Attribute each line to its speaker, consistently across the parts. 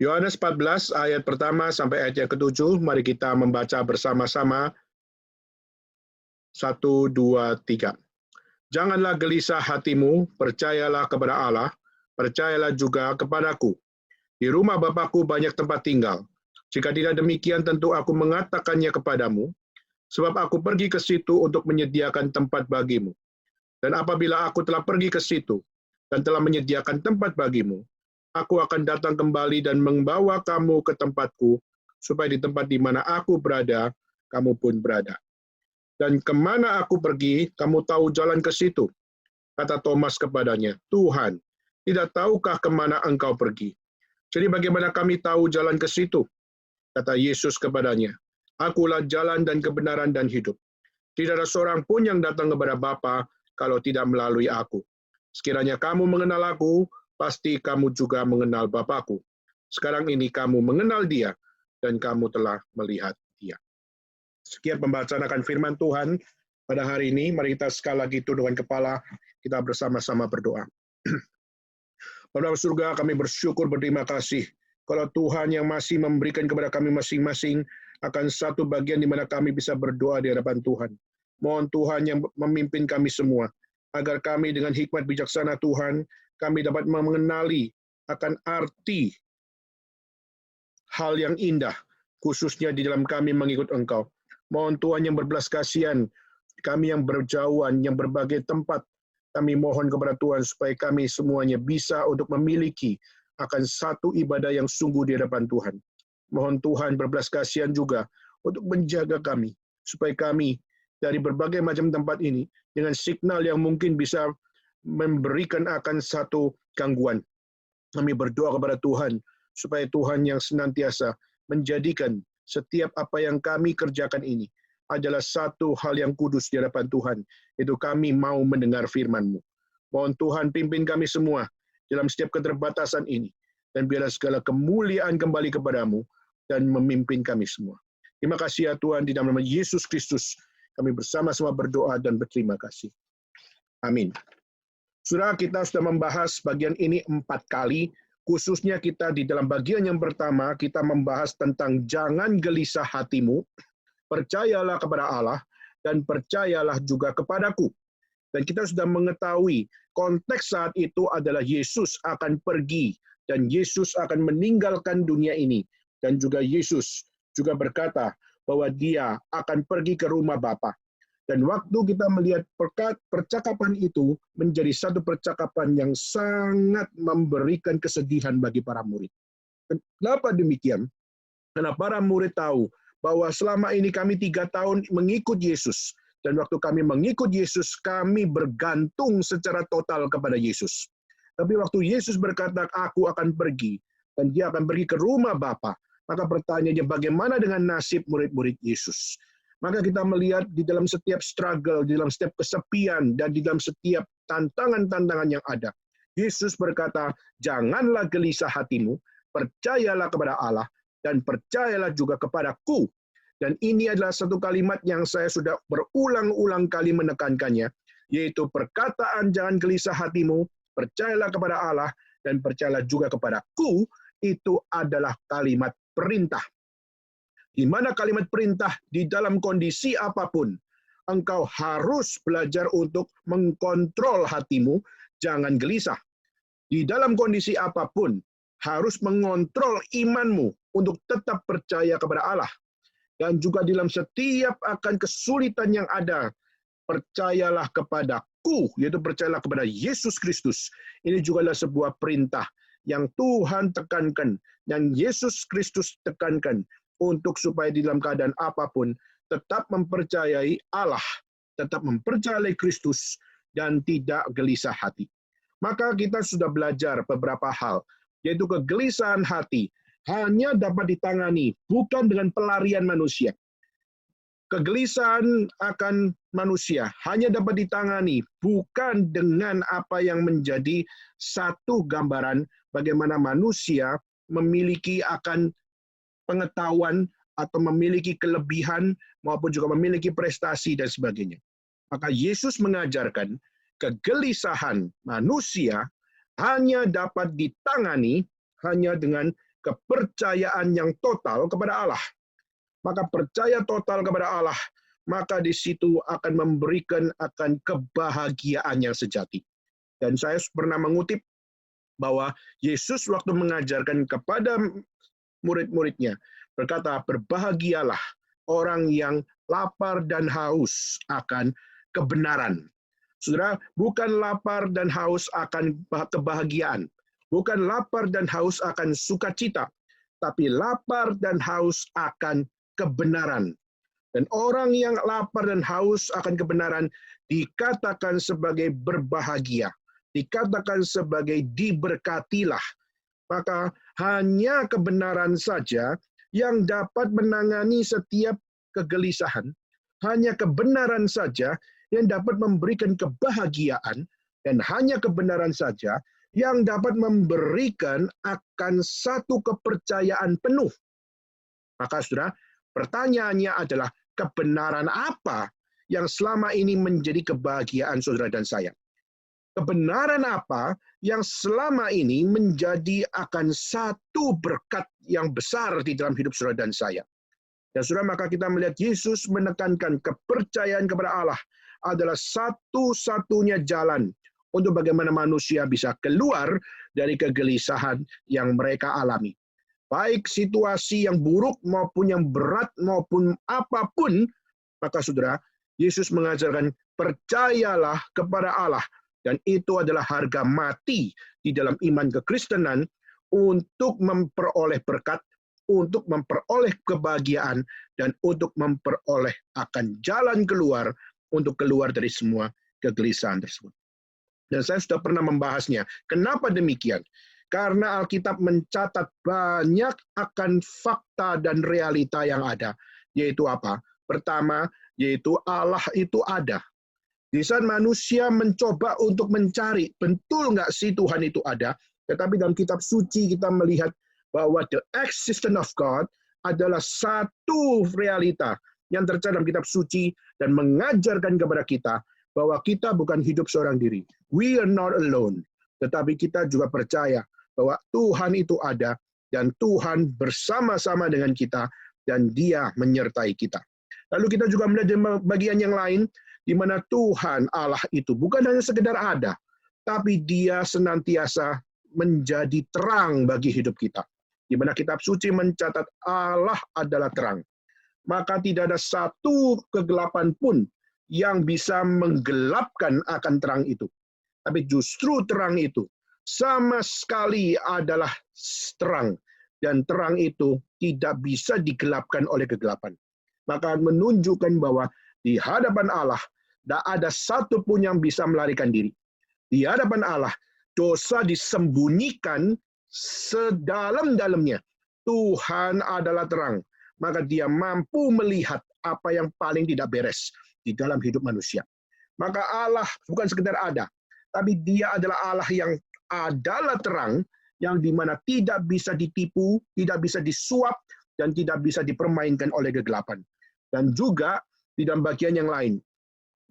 Speaker 1: Yohanes 14 ayat pertama sampai ayat yang ke-7, mari kita membaca bersama-sama. 1, 2, 3. Janganlah gelisah hatimu, percayalah kepada Allah, percayalah juga kepadaku. Di rumah Bapakku banyak tempat tinggal. Jika tidak demikian, tentu aku mengatakannya kepadamu, sebab aku pergi ke situ untuk menyediakan tempat bagimu. Dan apabila aku telah pergi ke situ dan telah menyediakan tempat bagimu, aku akan datang kembali dan membawa kamu ke tempatku, supaya di tempat di mana aku berada, kamu pun berada. Dan kemana aku pergi, kamu tahu jalan ke situ. Kata Thomas kepadanya, Tuhan, tidak tahukah kemana engkau pergi? Jadi bagaimana kami tahu jalan ke situ? Kata Yesus kepadanya, Akulah jalan dan kebenaran dan hidup. Tidak ada seorang pun yang datang kepada Bapa kalau tidak melalui aku. Sekiranya kamu mengenal aku, pasti kamu juga mengenal Bapakku. Sekarang ini kamu mengenal dia, dan kamu telah melihat dia. Sekian pembacaan akan firman Tuhan pada hari ini. Mari kita sekali lagi tundukkan kepala, kita bersama-sama berdoa. Bapa surga, kami bersyukur berterima kasih kalau Tuhan yang masih memberikan kepada kami masing-masing akan satu bagian di mana kami bisa berdoa di hadapan Tuhan. Mohon Tuhan yang memimpin kami semua, agar kami dengan hikmat bijaksana Tuhan, kami dapat mengenali akan arti hal yang indah, khususnya di dalam kami mengikut Engkau. Mohon Tuhan yang berbelas kasihan, kami yang berjauhan, yang berbagai tempat, kami mohon kepada Tuhan supaya kami semuanya bisa untuk memiliki akan satu ibadah yang sungguh di hadapan Tuhan. Mohon Tuhan berbelas kasihan juga untuk menjaga kami, supaya kami dari berbagai macam tempat ini, dengan signal yang mungkin bisa memberikan akan satu gangguan. Kami berdoa kepada Tuhan, supaya Tuhan yang senantiasa menjadikan setiap apa yang kami kerjakan ini adalah satu hal yang kudus di hadapan Tuhan, itu kami mau mendengar firman-Mu. Mohon Tuhan pimpin kami semua dalam setiap keterbatasan ini, dan biarlah segala kemuliaan kembali kepadamu dan memimpin kami semua. Terima kasih ya Tuhan, di dalam nama Yesus Kristus, kami bersama-sama berdoa dan berterima kasih. Amin. Saudara, kita sudah membahas bagian ini 4 kali, khususnya kita di dalam bagian yang pertama, kita membahas tentang jangan gelisah hatimu, percayalah kepada Allah, dan percayalah juga kepadaku. Dan kita sudah mengetahui konteks saat itu adalah Yesus akan pergi, dan Yesus akan meninggalkan dunia ini. Dan juga Yesus juga berkata bahwa dia akan pergi ke rumah Bapa. Dan waktu kita melihat percakapan itu menjadi satu percakapan yang sangat memberikan kesedihan bagi para murid. Kenapa demikian? Karena para murid tahu bahwa selama ini kami 3 tahun mengikut Yesus. Dan waktu kami mengikut Yesus, kami bergantung secara total kepada Yesus. Tapi waktu Yesus berkata, aku akan pergi, dan dia akan pergi ke rumah Bapa, maka pertanyaannya bagaimana dengan nasib murid-murid Yesus? Maka kita melihat di dalam setiap struggle, di dalam setiap kesepian, dan di dalam setiap tantangan-tantangan yang ada. Yesus berkata, janganlah gelisah hatimu, percayalah kepada Allah, dan percayalah juga kepadaku. Dan ini adalah satu kalimat yang saya sudah berulang-ulang kali menekankannya, yaitu perkataan jangan gelisah hatimu, percayalah kepada Allah, dan percayalah juga kepadaku, itu adalah kalimat perintah. Di mana kalimat perintah di dalam kondisi apapun, engkau harus belajar untuk mengkontrol hatimu, jangan gelisah. Di dalam kondisi apapun, harus mengontrol imanmu untuk tetap percaya kepada Allah. Dan juga dalam setiap akan kesulitan yang ada, percayalah kepadaku, yaitu percayalah kepada Yesus Kristus. Ini juga adalah sebuah perintah yang Tuhan tekankan, yang Yesus Kristus tekankan, untuk supaya di dalam keadaan apapun tetap mempercayai Allah, tetap mempercayai Kristus, dan tidak gelisah hati. Maka kita sudah belajar beberapa hal, yaitu kegelisahan hati hanya dapat ditangani bukan dengan pelarian manusia. Kegelisahan akan manusia hanya dapat ditangani bukan dengan apa yang menjadi satu gambaran bagaimana manusia memiliki akan pengetahuan atau memiliki kelebihan maupun juga memiliki prestasi dan sebagainya. Maka Yesus mengajarkan kegelisahan manusia hanya dapat ditangani hanya dengan kepercayaan yang total kepada Allah. Maka percaya total kepada Allah, maka di situ akan memberikan akan kebahagiaan yang sejati. Dan saya pernah mengutip bahwa Yesus waktu mengajarkan kepada murid-muridnya, berkata, berbahagialah orang yang lapar dan haus akan kebenaran. Saudara, bukan lapar dan haus akan kebahagiaan, bukan lapar dan haus akan sukacita, tapi lapar dan haus akan kebenaran. Dan orang yang lapar dan haus akan kebenaran dikatakan sebagai berbahagia, dikatakan sebagai diberkatilah. Maka hanya kebenaran saja yang dapat menangani setiap kegelisahan, hanya kebenaran saja yang dapat memberikan kebahagiaan, dan hanya kebenaran saja yang dapat memberikan akan satu kepercayaan penuh. Maka saudara, pertanyaannya adalah kebenaran apa yang selama ini menjadi kebahagiaan saudara dan saya? Kebenaran apa yang selama ini menjadi akan satu berkat yang besar di dalam hidup saudara dan saya? Dan saudara, maka kita melihat Yesus menekankan kepercayaan kepada Allah adalah satu-satunya jalan untuk bagaimana manusia bisa keluar dari kegelisahan yang mereka alami. Baik situasi yang buruk maupun yang berat maupun apapun, maka saudara, Yesus mengajarkan percayalah kepada Allah. Dan itu adalah harga mati di dalam iman kekristenan untuk memperoleh berkat, untuk memperoleh kebahagiaan, dan untuk memperoleh akan jalan keluar untuk keluar dari semua kegelisahan tersebut. Dan saya sudah pernah membahasnya. Kenapa demikian? Karena Alkitab mencatat banyak akan fakta dan realita yang ada. Yaitu apa? Pertama, yaitu Allah itu ada. Di saat manusia mencoba untuk mencari, betul nggak sih Tuhan itu ada? Tetapi dalam kitab suci kita melihat bahwa the existence of God adalah satu realita yang tercatat dalam kitab suci dan mengajarkan kepada kita bahwa kita bukan hidup seorang diri. We are not alone. Tetapi kita juga percaya bahwa Tuhan itu ada dan Tuhan bersama-sama dengan kita dan Dia menyertai kita. Lalu kita juga melihat di bagian yang lain, di mana Tuhan Allah itu bukan hanya sekedar ada, tapi Dia senantiasa menjadi terang bagi hidup kita. Di mana kitab suci mencatat Allah adalah terang. Maka tidak ada satu kegelapan pun yang bisa menggelapkan akan terang itu. Tapi justru terang itu sama sekali adalah terang. Dan terang itu tidak bisa digelapkan oleh kegelapan. Maka menunjukkan bahwa di hadapan Allah, tidak ada satu pun yang bisa melarikan diri. Di hadapan Allah, dosa disembunyikan sedalam-dalamnya. Tuhan adalah terang. Maka Dia mampu melihat apa yang paling tidak beres di dalam hidup manusia. Maka Allah bukan sekedar ada, tapi Dia adalah Allah yang adalah terang, yang dimana tidak bisa ditipu, tidak bisa disuap, dan tidak bisa dipermainkan oleh kegelapan. Dan juga di dalam bagian yang lain,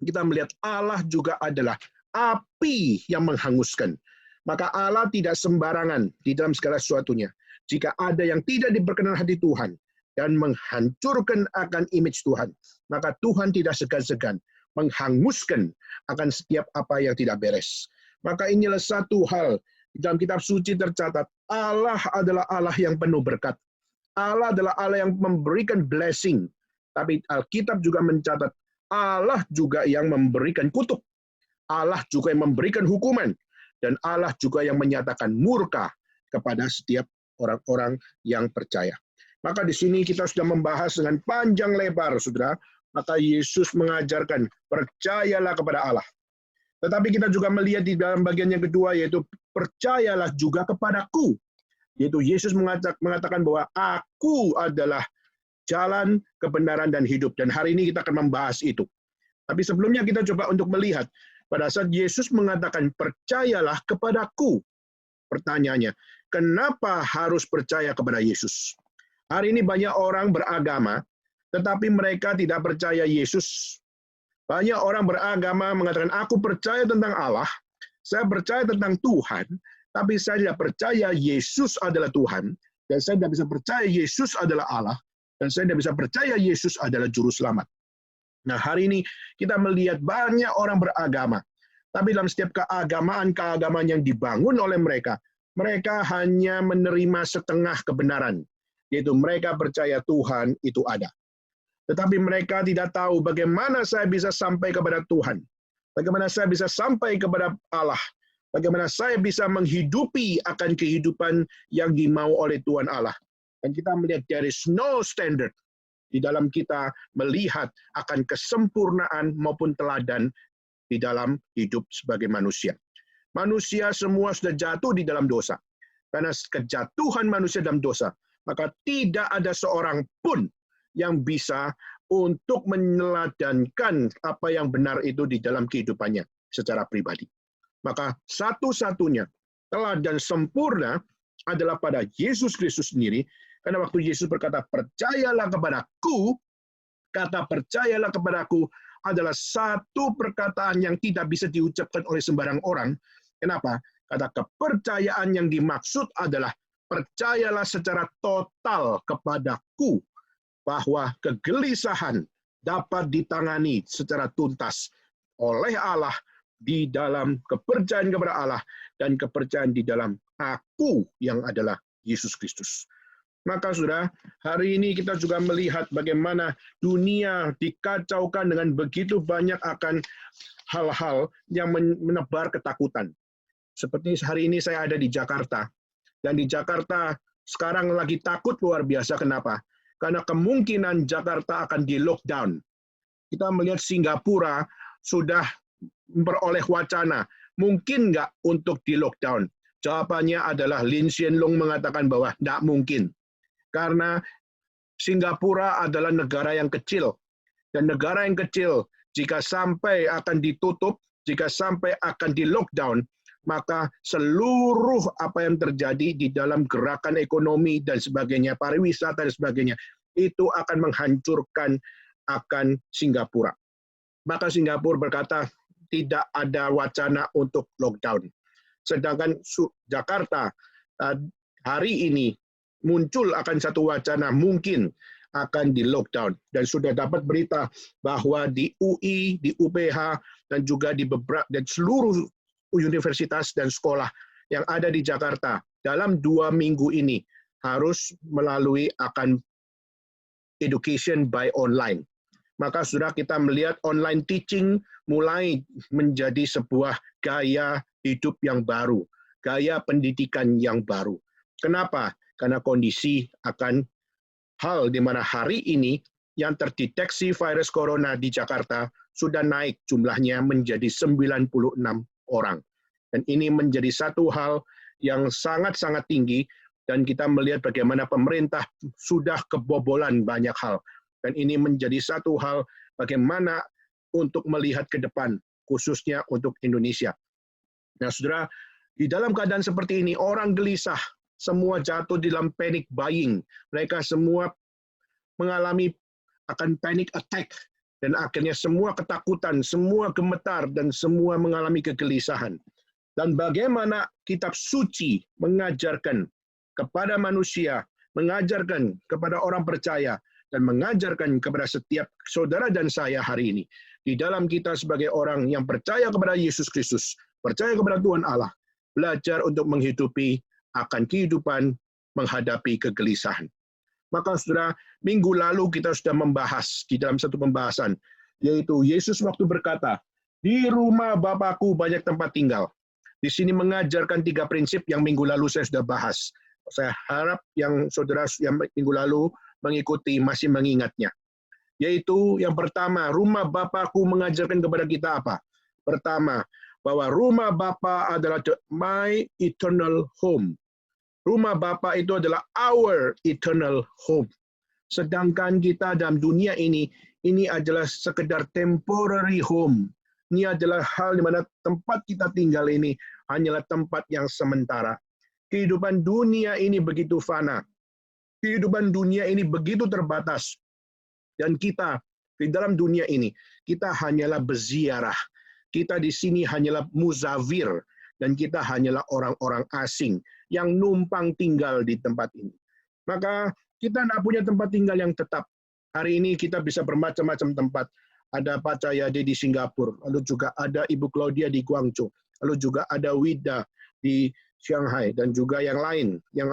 Speaker 1: kita melihat Allah juga adalah api yang menghanguskan. Maka Allah tidak sembarangan di dalam segala sesuatunya. Jika ada yang tidak diperkenan hati Tuhan dan menghancurkan akan image Tuhan, maka Tuhan tidak segan-segan menghanguskan akan setiap apa yang tidak beres. Maka inilah satu hal di dalam kitab suci tercatat, Allah adalah Allah yang penuh berkat. Allah adalah Allah yang memberikan blessing. Tapi Alkitab juga mencatat Allah juga yang memberikan kutuk. Allah juga yang memberikan hukuman. Dan Allah juga yang menyatakan murka kepada setiap orang-orang yang percaya. Maka di sini kita sudah membahas dengan panjang lebar, saudara. Maka Yesus mengajarkan, percayalah kepada Allah. Tetapi kita juga melihat di dalam bagian yang kedua, yaitu percayalah juga kepadaku. Yaitu Yesus mengatakan bahwa aku adalah jalan, kebenaran, dan hidup. Dan hari ini kita akan membahas itu. Tapi sebelumnya kita coba untuk melihat, pada saat Yesus mengatakan, percayalah kepadaku. Pertanyaannya, kenapa harus percaya kepada Yesus? Hari ini banyak orang beragama, tetapi mereka tidak percaya Yesus. Banyak orang beragama mengatakan, aku percaya tentang Allah, saya percaya tentang Tuhan, tapi saya tidak percaya Yesus adalah Tuhan, Dan saya tidak bisa percaya Yesus adalah Allah, dan saya tidak bisa percaya Yesus adalah juru selamat. Nah, hari ini kita melihat banyak orang beragama, tapi dalam setiap keagamaan yang dibangun oleh mereka, mereka hanya menerima setengah kebenaran, yaitu mereka percaya Tuhan itu ada. Tetapi mereka tidak tahu bagaimana saya bisa sampai kepada Tuhan, bagaimana saya bisa sampai kepada Allah, bagaimana saya bisa menghidupi akan kehidupan yang dimau oleh Tuhan Allah. Dan kita melihat there is no standard di dalam kita melihat akan kesempurnaan maupun teladan di dalam hidup sebagai manusia. Manusia semua sudah jatuh di dalam dosa. Karena kejatuhan manusia dalam dosa, maka tidak ada seorang pun yang bisa untuk meneladankan apa yang benar itu di dalam kehidupannya secara pribadi. Maka satu-satunya teladan sempurna adalah pada Yesus Kristus sendiri. Karena waktu Yesus berkata, percayalah kepadaku, kata percayalah kepadaku adalah satu perkataan yang tidak bisa diucapkan oleh sembarang orang. Kenapa? Kata kepercayaan yang dimaksud adalah percayalah secara total kepadaku, bahwa kegelisahan dapat ditangani secara tuntas oleh Allah di dalam kepercayaan kepada Allah dan kepercayaan di dalam aku yang adalah Yesus Kristus. Maka saudara, hari ini kita juga melihat bagaimana dunia dikacaukan dengan begitu banyak akan hal-hal yang menebar ketakutan. Seperti hari ini saya ada di Jakarta, dan di Jakarta sekarang lagi takut luar biasa. Kenapa? Karena kemungkinan Jakarta akan di-lockdown. Kita melihat Singapura sudah memperoleh wacana, mungkin nggak untuk di-lockdown? Jawabannya adalah Lin Hsien Loong mengatakan bahwa tidak mungkin. Karena Singapura adalah negara yang kecil. Dan negara yang kecil, jika sampai akan ditutup, jika sampai akan di-lockdown, maka seluruh apa yang terjadi di dalam gerakan ekonomi dan sebagainya, pariwisata dan sebagainya, itu akan menghancurkan akan Singapura. Maka Singapura berkata, tidak ada wacana untuk lockdown. Sedangkan Jakarta hari ini muncul akan satu wacana mungkin akan di lockdown, dan sudah dapat berita bahwa di UI, di UPH dan juga di beberapa dan seluruh universitas dan sekolah yang ada di Jakarta dalam 2 minggu ini harus melalui akan education by online. Maka sudah kita melihat online teaching mulai menjadi sebuah gaya hidup yang baru, gaya pendidikan yang baru. Kenapa? Karena kondisi akan hal di mana hari ini yang terdeteksi virus corona di Jakarta sudah naik jumlahnya menjadi 96 orang. Dan ini menjadi satu hal yang sangat-sangat tinggi, dan kita melihat bagaimana pemerintah sudah kebobolan banyak hal. Dan ini menjadi satu hal bagaimana untuk melihat ke depan, khususnya untuk Indonesia. Nah, saudara, di dalam keadaan seperti ini, orang gelisah, semua jatuh di dalam panic buying. Mereka semua mengalami akan panic attack, dan akhirnya semua ketakutan, semua gemetar, dan semua mengalami kegelisahan. Dan bagaimana kitab suci mengajarkan kepada manusia, mengajarkan kepada orang percaya, dan mengajarkan kepada setiap saudara dan saya hari ini. Di dalam kita sebagai orang yang percaya kepada Yesus Kristus, percaya kepada Tuhan Allah, belajar untuk menghidupi akan kehidupan menghadapi kegelisahan. Maka saudara, minggu lalu kita sudah membahas di dalam satu pembahasan, yaitu Yesus waktu berkata, di rumah Bapakku banyak tempat tinggal. Di sini mengajarkan 3 prinsip yang minggu lalu saya sudah bahas. Saya harap yang saudara yang minggu lalu mengikuti masih mengingatnya. Yaitu yang pertama, rumah Bapakku mengajarkan kepada kita apa? Pertama, bahwa rumah Bapa adalah my eternal home. Rumah Bapa itu adalah our eternal home. Sedangkan kita dalam dunia ini adalah sekedar temporary home. Ini adalah hal di mana tempat kita tinggal ini hanyalah tempat yang sementara. Kehidupan dunia ini begitu fana. Kehidupan dunia ini begitu terbatas. Dan kita di dalam dunia ini, kita hanyalah berziarah. Kita di sini hanyalah muzawir. Dan kita hanyalah orang-orang asing yang numpang tinggal di tempat ini. Maka kita tidak punya tempat tinggal yang tetap. Hari ini kita bisa bermacam-macam tempat. Ada Pak Cahyadi di Singapura, lalu juga ada Ibu Claudia di Guangzhou, lalu juga ada Wida di Shanghai, dan juga yang lain, yang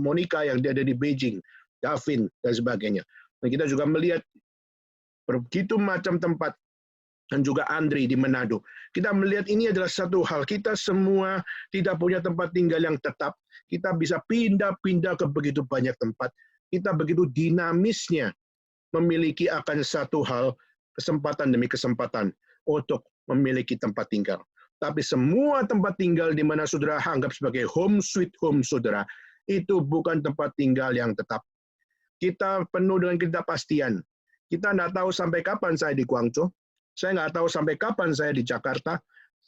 Speaker 1: Monica yang ada di Beijing, Davin, dan sebagainya. Dan kita juga melihat begitu macam tempat, dan juga Andri di Manado. Kita melihat ini adalah satu hal. Kita semua tidak punya tempat tinggal yang tetap. Kita bisa pindah-pindah ke begitu banyak tempat. Kita begitu dinamisnya memiliki akan satu hal, kesempatan demi kesempatan untuk memiliki tempat tinggal. Tapi semua tempat tinggal di mana saudara anggap sebagai home sweet home saudara, itu bukan tempat tinggal yang tetap. Kita penuh dengan ketidakpastian. Kita tidak tahu sampai kapan saya di Guangzhou. Saya nggak tahu sampai kapan saya di Jakarta.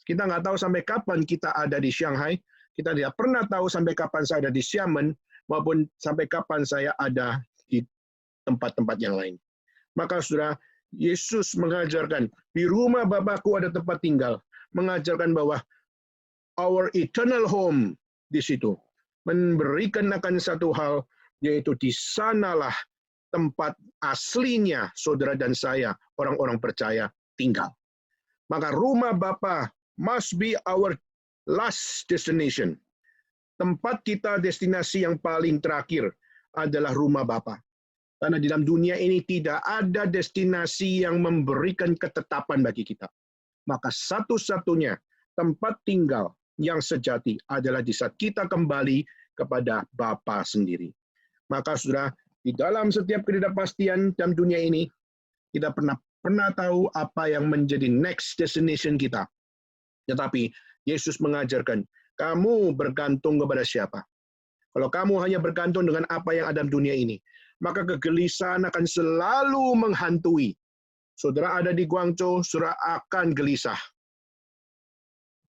Speaker 1: Kita nggak tahu sampai kapan kita ada di Shanghai. Kita tidak pernah tahu sampai kapan saya ada di Xiamen, maupun sampai kapan saya ada di tempat-tempat yang lain. Maka saudara, Yesus mengajarkan, di rumah Bapakku ada tempat tinggal. Mengajarkan bahwa our eternal home di situ. Memberikan akan satu hal, yaitu di sanalah tempat aslinya saudara dan saya, orang-orang percaya, tinggal. Maka rumah Bapa must be our last destination. Tempat kita, destinasi yang paling terakhir adalah rumah Bapa. Karena di dalam dunia ini tidak ada destinasi yang memberikan ketetapan bagi kita. Maka satu-satunya tempat tinggal yang sejati adalah di saat kita kembali kepada Bapa sendiri. Maka saudara, di dalam setiap ketidakpastian dalam dunia ini, kita pernah tahu apa yang menjadi next destination kita. Tetapi Yesus mengajarkan, kamu bergantung kepada siapa? Kalau kamu hanya bergantung dengan apa yang ada di dunia ini, maka kegelisahan akan selalu menghantui. Saudara ada di Guangzhou, saudara akan gelisah.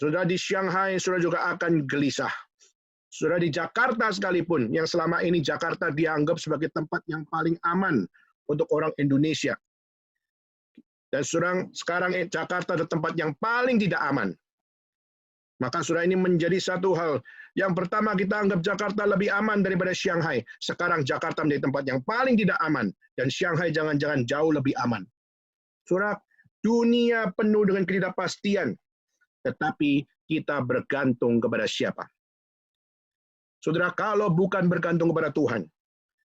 Speaker 1: Saudara di Shanghai, saudara juga akan gelisah. Saudara di Jakarta sekalipun, yang selama ini Jakarta dianggap sebagai tempat yang paling aman untuk orang Indonesia. Dan sekarang Jakarta adalah tempat yang paling tidak aman. Maka saudara, ini menjadi satu hal. Yang pertama, kita anggap Jakarta lebih aman daripada Shanghai. Sekarang Jakarta menjadi tempat yang paling tidak aman. Dan Shanghai jangan-jangan jauh lebih aman. Saudara, dunia penuh dengan ketidakpastian. Tetapi kita bergantung kepada siapa? Saudara, kalau bukan bergantung kepada Tuhan,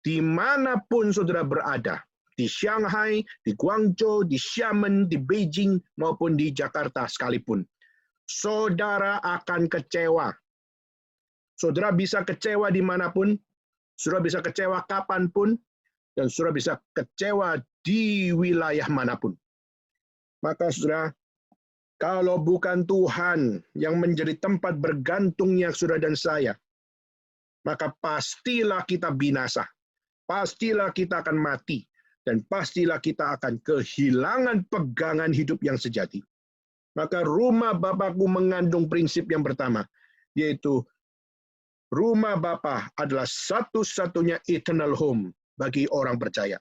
Speaker 1: dimanapun saudara berada, di Shanghai, di Guangzhou, di Xiamen, di Beijing, maupun di Jakarta sekalipun, saudara akan kecewa. Saudara bisa kecewa dimanapun, saudara bisa kecewa kapanpun, dan saudara bisa kecewa di wilayah manapun. Maka saudara, kalau bukan Tuhan yang menjadi tempat bergantungnya saudara dan saya, maka pastilah kita binasa. Pastilah kita akan mati. Dan pastilah kita akan kehilangan pegangan hidup yang sejati. Maka rumah Bapakku mengandung prinsip yang pertama, yaitu rumah Bapa adalah satu-satunya eternal home bagi orang percaya.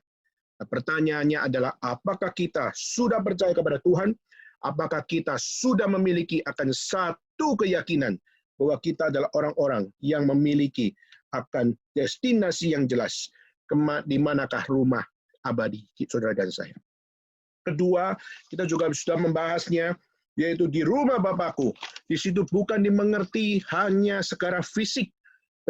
Speaker 1: Nah, pertanyaannya adalah, apakah kita sudah percaya kepada Tuhan? Apakah kita sudah memiliki akan satu keyakinan bahwa kita adalah orang-orang yang memiliki akan destinasi yang jelas, di manakah rumah abadi saudara dan saya. Kedua, kita juga sudah membahasnya, yaitu di rumah Bapakku. Di situ bukan dimengerti hanya secara fisik,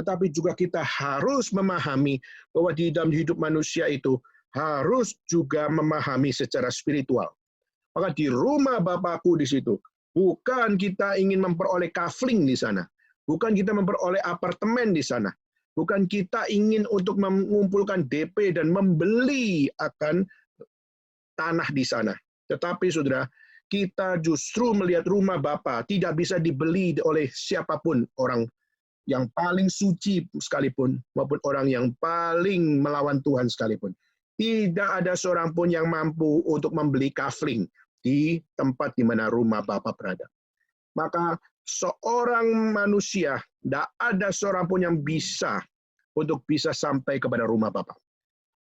Speaker 1: tetapi juga kita harus memahami bahwa di dalam hidup manusia itu harus juga memahami secara spiritual. Maka di rumah Bapakku di situ, bukan kita ingin memperoleh kafling di sana, bukan kita memperoleh apartemen di sana, bukan kita ingin untuk mengumpulkan DP dan membeli akan tanah di sana. Tetapi saudara, kita justru melihat rumah Bapa tidak bisa dibeli oleh siapapun, orang yang paling suci sekalipun, maupun orang yang paling melawan Tuhan sekalipun. Tidak ada seorang pun yang mampu untuk membeli kafling di tempat di mana rumah Bapa berada. Maka seorang manusia, tidak ada seorang pun yang bisa untuk bisa sampai kepada rumah Bapa.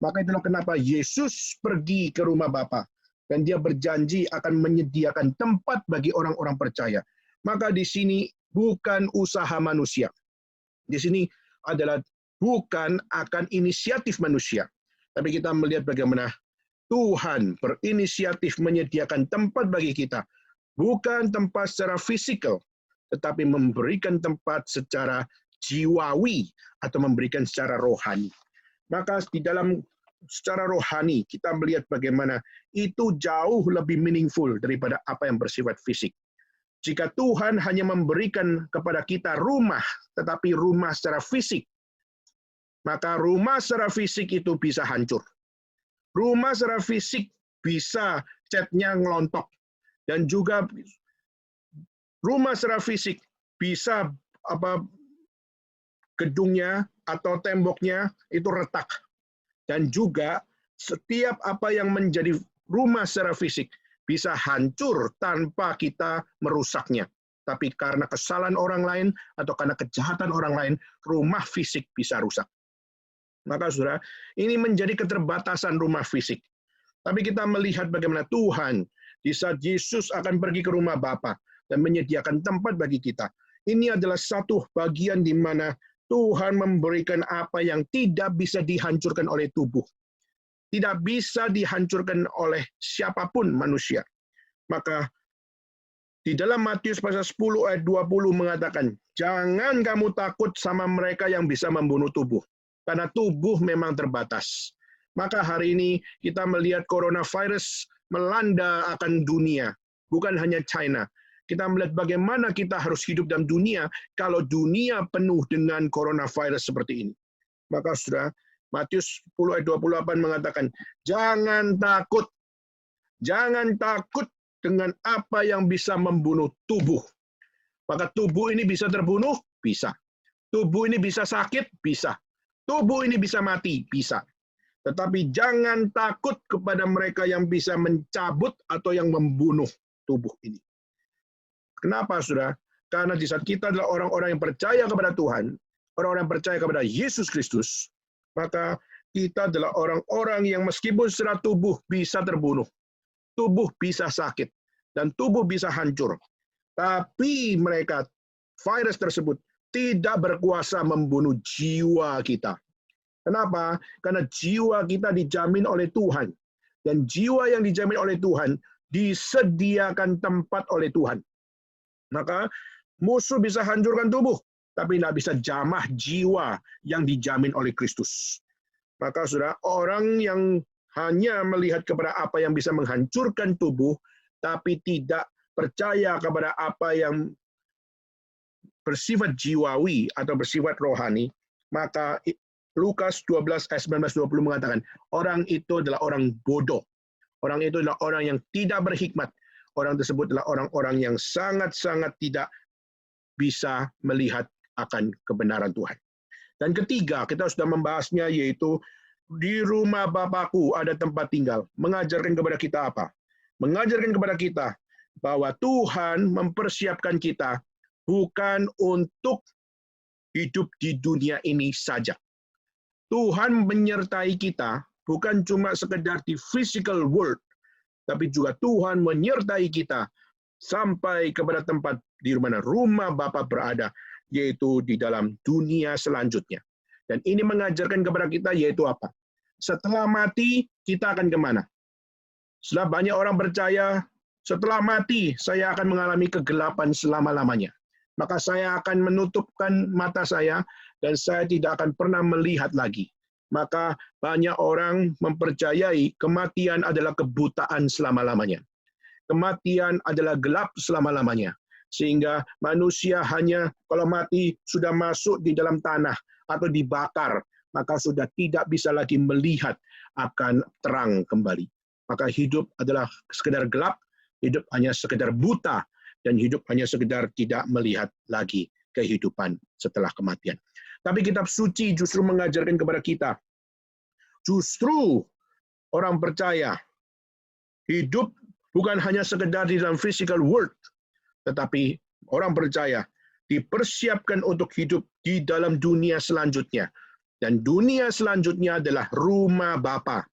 Speaker 1: Maka itulah kenapa Yesus pergi ke rumah Bapa dan dia berjanji akan menyediakan tempat bagi orang-orang percaya. Maka di sini bukan usaha manusia. Di sini adalah bukan akan inisiatif manusia. Tapi kita melihat bagaimana Tuhan berinisiatif menyediakan tempat bagi kita. Bukan tempat secara fisikal, tetapi memberikan tempat secara jiwawi atau memberikan secara rohani. Maka di dalam secara rohani kita melihat bagaimana itu jauh lebih meaningful daripada apa yang bersifat fisik. Jika Tuhan hanya memberikan kepada kita rumah, tetapi rumah secara fisik, maka rumah secara fisik itu bisa hancur. Rumah secara fisik bisa catnya ngelontok. Dan juga rumah secara fisik bisa gedungnya atau temboknya itu retak. Dan juga setiap apa yang menjadi rumah secara fisik bisa hancur tanpa kita merusaknya. Tapi karena kesalahan orang lain atau karena kejahatan orang lain, rumah fisik bisa rusak. Maka saudara, ini menjadi keterbatasan rumah fisik. Tapi kita melihat bagaimana Tuhan, di saat Yesus akan pergi ke rumah Bapa dan menyediakan tempat bagi kita. Ini adalah satu bagian di mana Tuhan memberikan apa yang tidak bisa dihancurkan oleh tubuh. Tidak bisa dihancurkan oleh siapapun manusia. Maka di dalam Matius pasal 10 ayat 20 mengatakan, jangan kamu takut sama mereka yang bisa membunuh tubuh. Karena tubuh memang terbatas. Maka hari ini kita melihat coronavirus melanda akan dunia, bukan hanya China. Kita melihat bagaimana kita harus hidup dalam dunia kalau dunia penuh dengan coronavirus seperti ini. Maka saudara, Matius 10 ayat 28 mengatakan, jangan takut. Jangan takut dengan apa yang bisa membunuh tubuh. Maka tubuh ini bisa terbunuh? Bisa. Tubuh ini bisa sakit? Bisa. Tubuh ini bisa mati? Bisa. Tetapi jangan takut kepada mereka yang bisa mencabut atau yang membunuh tubuh ini. Kenapa, saudara? Karena di saat kita adalah orang-orang yang percaya kepada Tuhan, orang-orang yang percaya kepada Yesus Kristus, maka kita adalah orang-orang yang meskipun secara tubuh bisa terbunuh, tubuh bisa sakit, dan tubuh bisa hancur. Tapi mereka, virus tersebut, tidak berkuasa membunuh jiwa kita. Kenapa? Karena jiwa kita dijamin oleh Tuhan. Dan jiwa yang dijamin oleh Tuhan disediakan tempat oleh Tuhan. Maka musuh bisa hancurkan tubuh, tapi tidak bisa jamah jiwa yang dijamin oleh Kristus. Maka saudara, orang yang hanya melihat kepada apa yang bisa menghancurkan tubuh, tapi tidak percaya kepada apa yang bersifat jiwawi atau bersifat rohani, maka Lukas 12 ayat 19-20 mengatakan, orang itu adalah orang bodoh. Orang itu adalah orang yang tidak berhikmat. Orang tersebut adalah orang-orang yang sangat-sangat tidak bisa melihat akan kebenaran Tuhan. Dan ketiga, kita sudah membahasnya, yaitu di rumah Bapakku ada tempat tinggal. Mengajarkan kepada kita apa? Mengajarkan kepada kita bahwa Tuhan mempersiapkan kita bukan untuk hidup di dunia ini saja. Tuhan menyertai kita bukan cuma sekedar di physical world, tapi juga Tuhan menyertai kita sampai kepada tempat di mana rumah Bapa berada, yaitu di dalam dunia selanjutnya. Dan ini mengajarkan kepada kita yaitu apa? Setelah mati, kita akan kemana? Setelah banyak orang percaya, setelah mati, saya akan mengalami kegelapan selama-lamanya. Maka saya akan menutupkan mata saya, dan saya tidak akan pernah melihat lagi. Maka banyak orang mempercayai kematian adalah kebutaan selama-lamanya. Kematian adalah gelap selama-lamanya. Sehingga manusia hanya kalau mati sudah masuk di dalam tanah atau dibakar, maka sudah tidak bisa lagi melihat akan terang kembali. Maka hidup adalah sekedar gelap, hidup hanya sekedar buta, dan hidup hanya sekedar tidak melihat lagi kehidupan setelah kematian. Tapi kitab suci justru mengajarkan kepada kita, justru orang percaya hidup bukan hanya sekedar di dalam physical world, tetapi orang percaya dipersiapkan untuk hidup di dalam dunia selanjutnya. Dan dunia selanjutnya adalah rumah Bapa.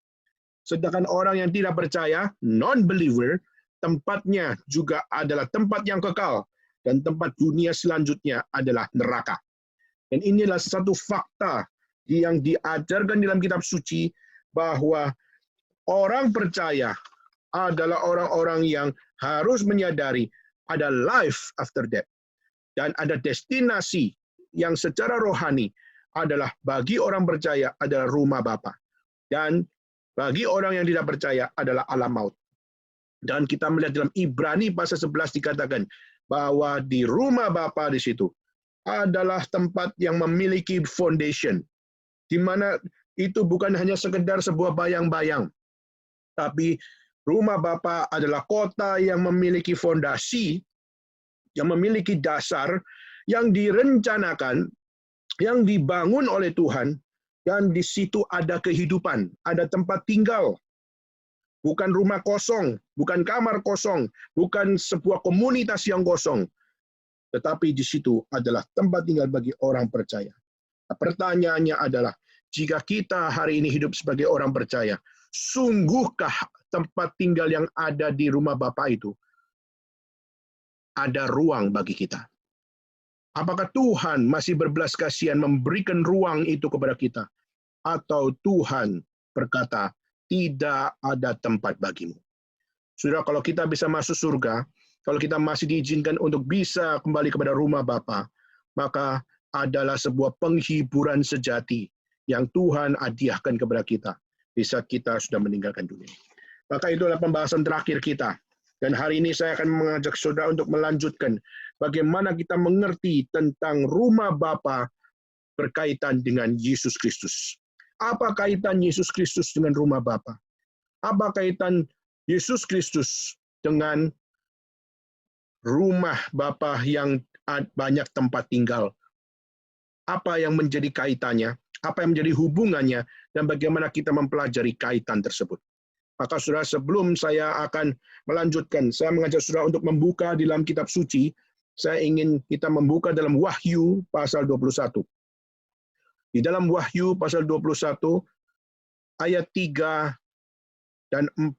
Speaker 1: Sedangkan orang yang tidak percaya, non-believer, tempatnya juga adalah tempat yang kekal. Dan tempat dunia selanjutnya adalah neraka. Dan inilah satu fakta yang diajarkan dalam kitab suci bahwa orang percaya adalah orang-orang yang harus menyadari ada life after death. Dan ada destinasi yang secara rohani adalah bagi orang percaya adalah rumah Bapa. Dan bagi orang yang tidak percaya adalah alam maut. Dan kita melihat dalam Ibrani pasal 11 dikatakan bahwa di rumah Bapa di situ adalah tempat yang memiliki foundation. Di mana itu bukan hanya sekedar sebuah bayang-bayang. Tapi rumah Bapa adalah kota yang memiliki fondasi, yang memiliki dasar, yang direncanakan, yang dibangun oleh Tuhan, dan di situ ada kehidupan, ada tempat tinggal. Bukan rumah kosong, bukan kamar kosong, bukan sebuah komunitas yang kosong. Tetapi di situ adalah tempat tinggal bagi orang percaya. Nah, pertanyaannya adalah, jika kita hari ini hidup sebagai orang percaya, sungguhkah tempat tinggal yang ada di rumah Bapa itu ada ruang bagi kita? Apakah Tuhan masih berbelas kasihan memberikan ruang itu kepada kita? Atau Tuhan berkata, tidak ada tempat bagimu? Saudara, kalau kita bisa masuk surga, kalau kita masih diizinkan untuk bisa kembali kepada rumah Bapa, maka adalah sebuah penghiburan sejati yang Tuhan hadiahkan kepada kita di saat kita sudah meninggalkan dunia. Maka itulah pembahasan terakhir kita. Dan hari ini saya akan mengajak saudara untuk melanjutkan bagaimana kita mengerti tentang rumah Bapa berkaitan dengan Yesus Kristus. Apa kaitan Yesus Kristus dengan rumah Bapa? Apa kaitan Yesus Kristus dengan rumah Bapa yang banyak tempat tinggal? Apa yang menjadi kaitannya? Apa yang menjadi hubungannya? Dan bagaimana kita mempelajari kaitan tersebut? Maka saudara, sebelum saya akan melanjutkan, saya mengajak saudara untuk membuka di dalam kitab suci. Saya ingin kita membuka dalam Wahyu pasal 21. Di dalam Wahyu pasal 21, ayat 3 dan 4.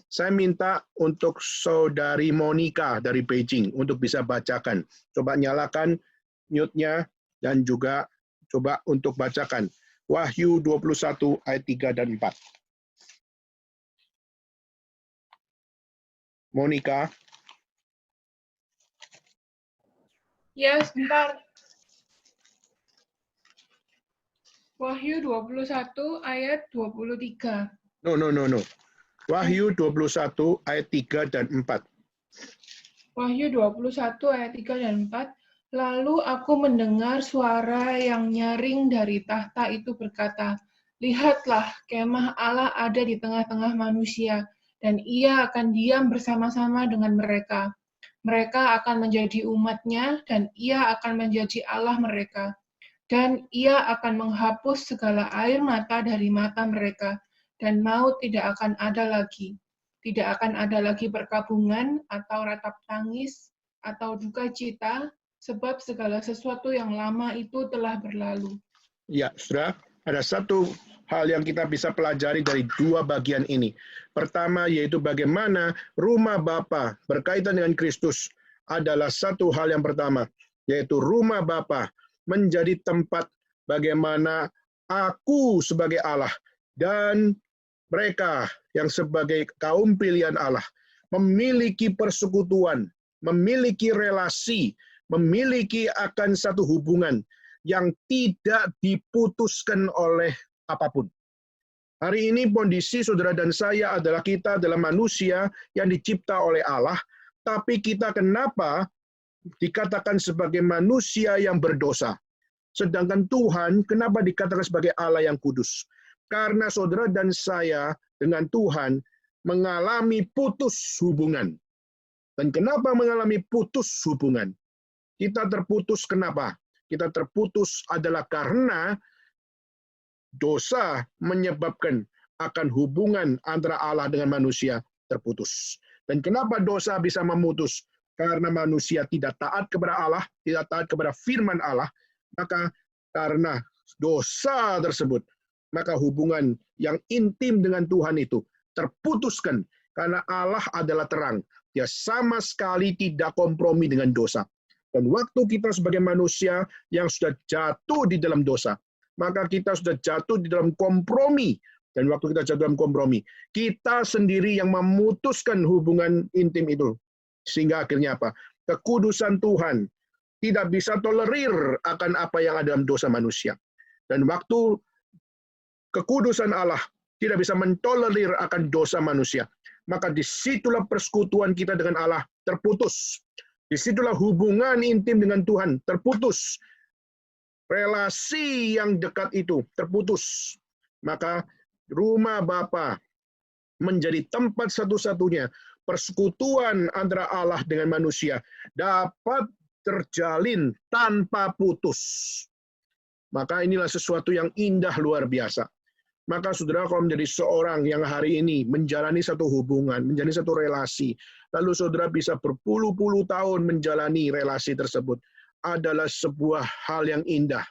Speaker 1: Saya minta untuk saudari Monica dari Beijing untuk bisa bacakan. Coba nyalakan mute-nya dan juga coba untuk bacakan. Wahyu 21 ayat 3 dan 4. Monica.
Speaker 2: Ya, sebentar. Wahyu 21 ayat 23.
Speaker 1: No. Wahyu 21 ayat 3 dan 4.
Speaker 2: Wahyu 21 ayat 3 dan 4. Lalu aku mendengar suara yang nyaring dari tahta itu berkata, "Lihatlah, kemah Allah ada di tengah-tengah manusia, dan ia akan diam bersama-sama dengan mereka. Mereka akan menjadi umat-Nya, dan ia akan menjadi Allah mereka. Dan ia akan menghapus segala air mata dari mata mereka, dan maut tidak akan ada lagi. Tidak akan ada lagi perkabungan, atau ratap tangis, atau duka cita, sebab segala sesuatu yang lama itu telah berlalu."
Speaker 1: Ya, saudara, ada satu hal yang kita bisa pelajari dari dua bagian ini. Pertama, yaitu bagaimana rumah Bapa berkaitan dengan Kristus adalah satu hal yang pertama, yaitu rumah Bapa menjadi tempat bagaimana aku sebagai Allah dan mereka yang sebagai kaum pilihan Allah memiliki persekutuan, memiliki relasi, memiliki akan satu hubungan yang tidak diputuskan oleh apapun. Hari ini kondisi saudara dan saya adalah kita adalah manusia yang dicipta oleh Allah, tapi kita kenapa dikatakan sebagai manusia yang berdosa? Sedangkan Tuhan kenapa dikatakan sebagai Allah yang kudus? Karena saudara dan saya dengan Tuhan mengalami putus hubungan. Dan kenapa mengalami putus hubungan? Kita terputus kenapa? Kita terputus adalah karena dosa menyebabkan akan hubungan antara Allah dengan manusia terputus. Dan kenapa dosa bisa memutus? Karena manusia tidak taat kepada Allah, tidak taat kepada firman Allah, maka karena dosa tersebut, maka hubungan yang intim dengan Tuhan itu terputuskan. Karena Allah adalah terang. Dia sama sekali tidak kompromi dengan dosa. Dan waktu kita sebagai manusia yang sudah jatuh di dalam dosa, maka kita sudah jatuh di dalam kompromi. Dan waktu kita jatuh dalam kompromi, kita sendiri yang memutuskan hubungan intim itu. Sehingga akhirnya apa? Kekudusan Tuhan tidak bisa tolerir akan apa yang ada dalam dosa manusia. Dan waktu kekudusan Allah tidak bisa mentolerir akan dosa manusia, maka disitulah persekutuan kita dengan Allah terputus. Disitulah hubungan intim dengan Tuhan terputus. Relasi yang dekat itu terputus. Maka rumah Bapa menjadi tempat satu-satunya persekutuan antara Allah dengan manusia dapat terjalin tanpa putus. Maka inilah sesuatu yang indah luar biasa. Maka saudara, kalau menjadi seorang yang hari ini menjalani satu hubungan, menjalani satu relasi, lalu saudara bisa berpuluh-puluh tahun menjalani relasi tersebut, adalah sebuah hal yang indah.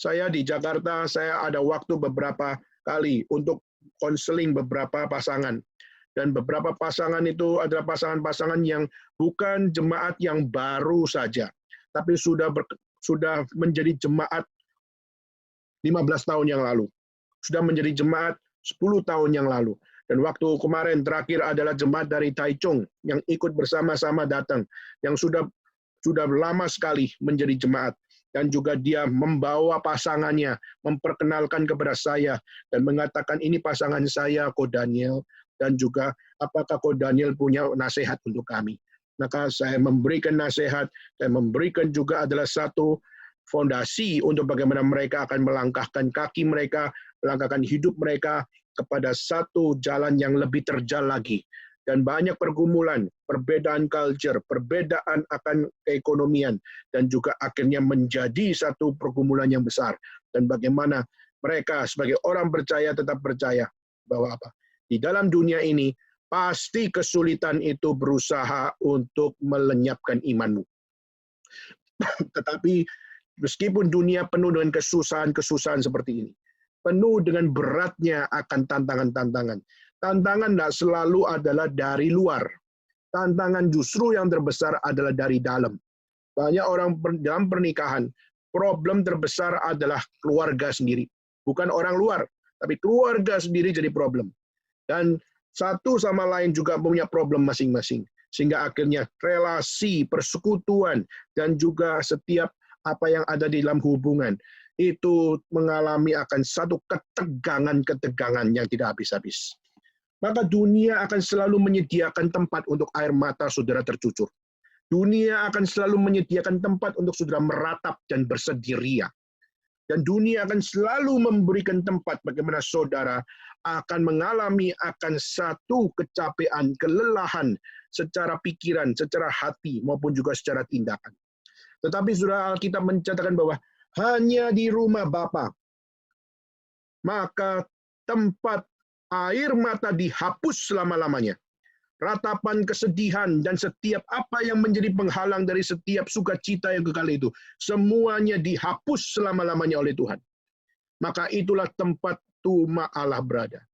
Speaker 1: Saya di Jakarta, saya ada waktu beberapa kali untuk konseling beberapa pasangan. Dan beberapa pasangan itu adalah pasangan-pasangan yang bukan jemaat yang baru saja, tapi sudah menjadi jemaat 15 tahun yang lalu. Sudah menjadi jemaat 10 tahun yang lalu. Dan waktu kemarin terakhir adalah jemaat dari Taichung yang ikut bersama-sama datang, yang sudah lama sekali menjadi jemaat. Dan juga dia membawa pasangannya, memperkenalkan kepada saya, dan mengatakan, ini pasangan saya, Ko Daniel, dan juga apakah Ko Daniel punya nasihat untuk kami. Maka saya memberikan nasihat, dan memberikan juga adalah satu fondasi untuk bagaimana mereka akan melangkahkan kaki mereka, melangkahkan hidup mereka kepada satu jalan yang lebih terjal lagi. Dan banyak pergumulan, perbedaan culture, perbedaan akan keekonomian, dan juga akhirnya menjadi satu pergumulan yang besar. Dan bagaimana mereka sebagai orang percaya tetap percaya bahwa apa? Di dalam dunia ini, pasti kesulitan itu berusaha untuk melenyapkan imanmu. Tetapi meskipun dunia penuh dengan kesusahan-kesusahan seperti ini, penuh dengan beratnya akan tantangan-tantangan. Tantangan tidak selalu adalah dari luar. Tantangan justru yang terbesar adalah dari dalam. Banyak orang dalam pernikahan, problem terbesar adalah keluarga sendiri. Bukan orang luar, tapi keluarga sendiri jadi problem. Dan satu sama lain juga punya problem masing-masing. Sehingga akhirnya relasi, persekutuan, dan juga setiap apa yang ada di dalam hubungan, itu mengalami akan satu ketegangan-ketegangan yang tidak habis-habis. Maka dunia akan selalu menyediakan tempat untuk air mata saudara tercucur. Dunia akan selalu menyediakan tempat untuk saudara meratap dan bersedih ria. Dan dunia akan selalu memberikan tempat bagaimana saudara akan mengalami akan satu kecapean, kelelahan secara pikiran, secara hati, maupun juga secara tindakan. Tetapi saudara, Alkitab mencatatkan bahwa hanya di rumah Bapa, maka tempat air mata dihapus selama-lamanya. Ratapan kesedihan dan setiap apa yang menjadi penghalang dari setiap sukacita yang kekal itu, semuanya dihapus selama-lamanya oleh Tuhan. Maka itulah tempat rumah Allah berada.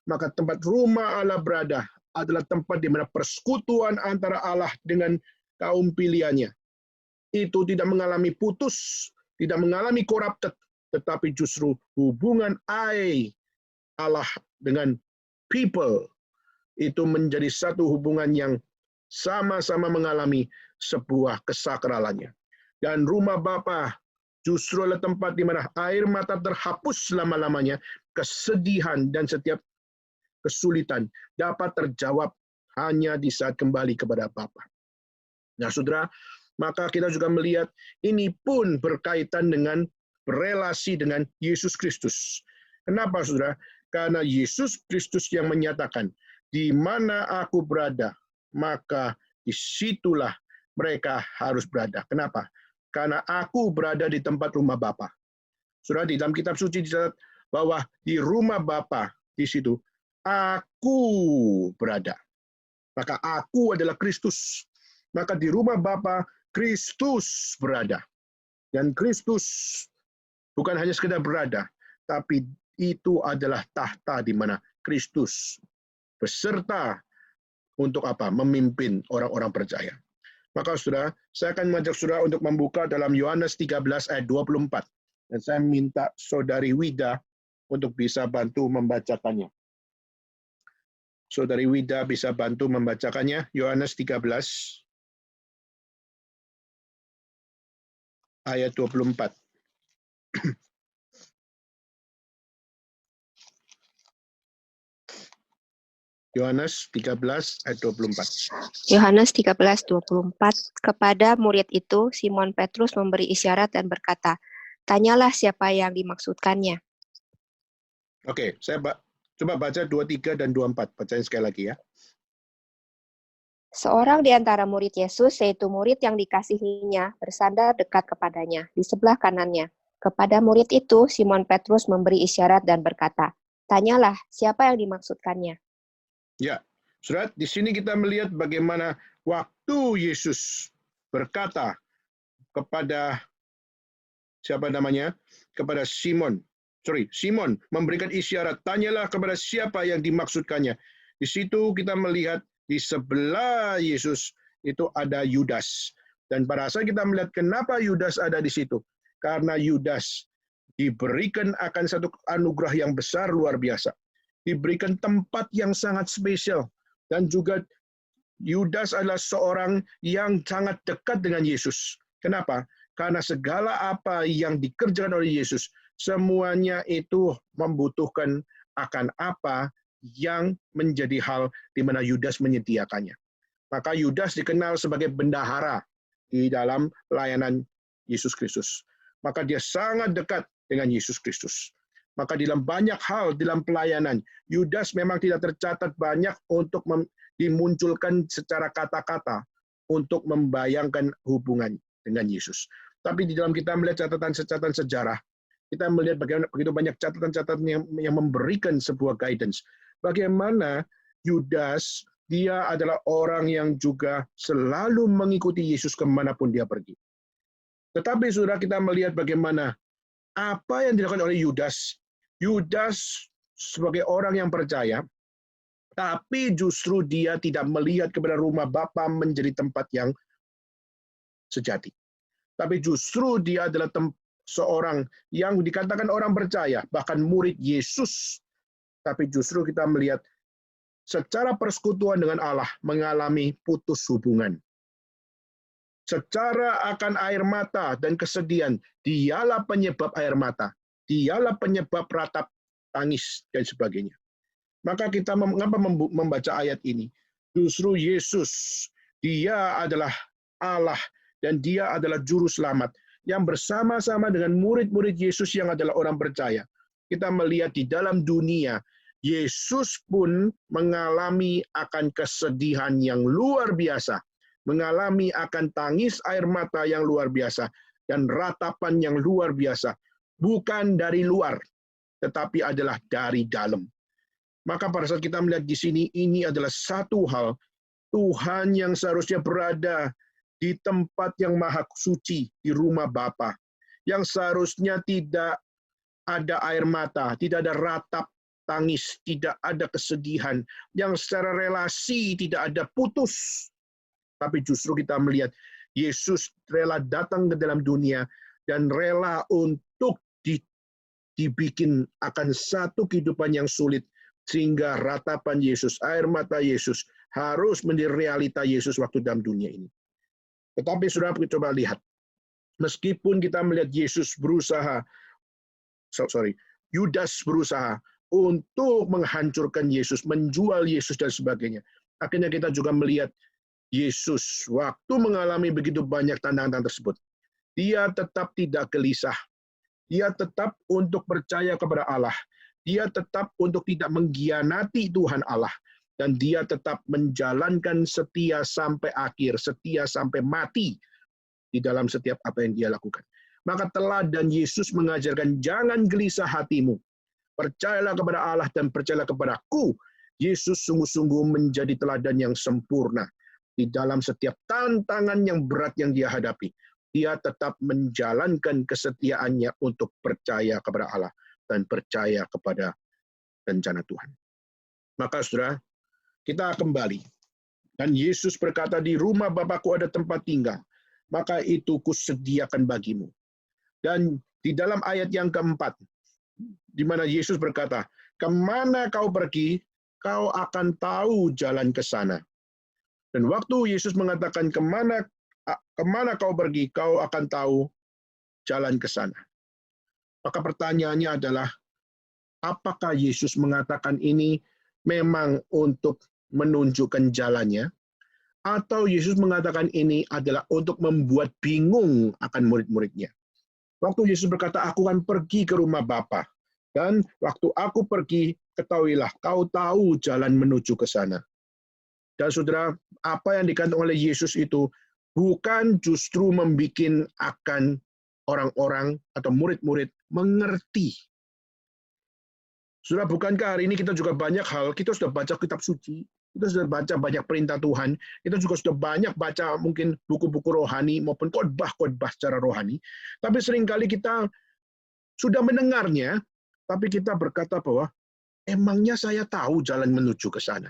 Speaker 1: Maka tempat rumah Allah berada adalah tempat di mana persekutuan antara Allah dengan kaum pilihannya itu tidak mengalami putus, tidak mengalami corrupted, tetapi justru hubungan Allah dengan people itu menjadi satu hubungan yang sama-sama mengalami sebuah kesakralannya. Dan rumah Bapa justru adalah tempat di mana air mata terhapus selama-lamanya, kesedihan dan setiap kesulitan dapat terjawab hanya di saat kembali kepada Bapa. Nah, saudara, maka kita juga melihat ini pun berkaitan dengan relasi dengan Yesus Kristus. Kenapa, saudara? Karena Yesus Kristus yang menyatakan, di mana aku berada, maka disitulah mereka harus berada. Kenapa? Karena aku berada di tempat rumah Bapa. Saudara, di dalam kitab suci dicatat bahwa di rumah Bapa, di situ, aku berada. Maka aku adalah Kristus. Maka di rumah Bapa, Kristus berada. Dan Kristus bukan hanya sekedar berada, tapi itu adalah tahta di mana Kristus beserta untuk apa? Memimpin orang-orang percaya. Maka saudara, saya akan mengajak saudara untuk membuka dalam Yohanes 13 ayat 24. Dan saya minta Saudari Wida untuk bisa bantu membacakannya. Saudari Wida bisa bantu membacakannya. Yohanes 13 ayat 24. Yohanes 13 ayat 24.
Speaker 3: Yohanes 13:24. Kepada murid itu Simon Petrus memberi isyarat dan berkata, "Tanyalah siapa yang dimaksudkannya."
Speaker 1: Oke, saya coba baca 23 dan 24. Bacain sekali lagi ya.
Speaker 3: Seorang di antara murid Yesus, yaitu murid yang dikasihinya, bersandar dekat kepadanya, di sebelah kanannya. Kepada murid itu, Simon Petrus memberi isyarat dan berkata, "Tanyalah, siapa yang dimaksudkannya?"
Speaker 1: Ya, Saudara, di sini kita melihat bagaimana waktu Yesus berkata kepada siapa namanya? Kepada Simon memberikan isyarat, tanyalah kepada siapa yang dimaksudkannya. Di situ kita melihat di sebelah Yesus itu ada Yudas. Dan pada saat kita melihat kenapa Yudas ada di situ. Karena Yudas diberikan akan satu anugerah yang besar luar biasa. Diberikan tempat yang sangat spesial. Dan juga Yudas adalah seorang yang sangat dekat dengan Yesus. Kenapa? Karena segala apa yang dikerjakan oleh Yesus, semuanya itu membutuhkan akan apa yang menjadi hal di mana Yudas menyediakannya. Maka Yudas dikenal sebagai bendahara di dalam layanan Yesus Kristus. Maka dia sangat dekat dengan Yesus Kristus. Maka dalam banyak hal dalam pelayanan, Yudas memang tidak tercatat banyak untuk dimunculkan secara kata-kata untuk membayangkan hubungan dengan Yesus. Tapi di dalam kita melihat catatan sejarah, kita melihat bagaimana begitu banyak catatan-catatan yang memberikan sebuah guidance. Bagaimana Yudas, dia adalah orang yang juga selalu mengikuti Yesus kemanapun dia pergi. Tetapi saudara, kita melihat bagaimana apa yang dilakukan oleh Yudas. Yudas sebagai orang yang percaya, tapi justru dia tidak melihat kepada rumah Bapa menjadi tempat yang sejati. Tapi justru dia adalah seorang yang dikatakan orang percaya, bahkan murid Yesus. Tapi justru kita melihat secara persekutuan dengan Allah mengalami putus hubungan. Secara akan air mata dan kesedihan, dialah penyebab air mata. Dialah penyebab ratap tangis dan sebagainya. Maka kita mengapa membaca ayat ini? Justru Yesus, dia adalah Allah dan dia adalah juru selamat yang bersama-sama dengan murid-murid Yesus yang adalah orang percaya. Kita melihat di dalam dunia, Yesus pun mengalami akan kesedihan yang luar biasa, mengalami akan tangis air mata yang luar biasa, dan ratapan yang luar biasa. Bukan dari luar, tetapi adalah dari dalam. Maka pada saat kita melihat di sini, ini adalah satu hal, Tuhan yang seharusnya berada di tempat yang maha suci, di rumah Bapa, yang seharusnya tidak ada air mata, tidak ada ratap tangis, tidak ada kesedihan, yang secara relasi tidak ada putus. Tapi justru kita melihat Yesus rela datang ke dalam dunia dan rela untuk dibikin akan satu kehidupan yang sulit, sehingga ratapan Yesus, air mata Yesus harus menjadi realita Yesus waktu dalam dunia ini. Tetapi saudara, coba lihat, meskipun kita melihat Yudas berusaha untuk menghancurkan Yesus, menjual Yesus dan sebagainya. Akhirnya kita juga melihat Yesus waktu mengalami begitu banyak tantangan tersebut, dia tetap tidak gelisah. Dia tetap untuk percaya kepada Allah. Dia tetap untuk tidak mengkhianati Tuhan Allah. Dan dia tetap menjalankan setia sampai akhir, setia sampai mati di dalam setiap apa yang dia lakukan. Maka teladan Yesus mengajarkan, jangan gelisah hatimu. Percayalah kepada Allah dan percayalah kepadaku. Yesus sungguh-sungguh menjadi teladan yang sempurna. Di dalam setiap tantangan yang berat yang dia hadapi, dia tetap menjalankan kesetiaannya untuk percaya kepada Allah dan percaya kepada rencana Tuhan. Maka saudara, kita kembali. Dan Yesus berkata, di rumah Bapakku ada tempat tinggal, maka itu kusediakan bagimu. Dan di dalam ayat yang keempat, di mana Yesus berkata, kemana kau pergi, kau akan tahu jalan ke sana. Dan waktu Yesus mengatakan kemana kau pergi, kau akan tahu jalan ke sana. Maka pertanyaannya adalah, apakah Yesus mengatakan ini memang untuk menunjukkan jalannya, atau Yesus mengatakan ini adalah untuk membuat bingung akan murid-muridnya? Waktu Yesus berkata, aku akan pergi ke rumah Bapa, dan waktu aku pergi, ketahuilah, kau tahu jalan menuju ke sana. Dan saudara, apa yang dikatakan oleh Yesus itu bukan justru membuat akan orang-orang atau murid-murid mengerti. Saudara, bukankah hari ini kita juga banyak hal, kita sudah baca kitab suci, kita sudah baca banyak perintah Tuhan, kita juga sudah banyak baca mungkin buku-buku rohani maupun khotbah-khotbah secara rohani, tapi seringkali kita sudah mendengarnya, tapi kita berkata bahwa emangnya saya tahu jalan menuju ke sana?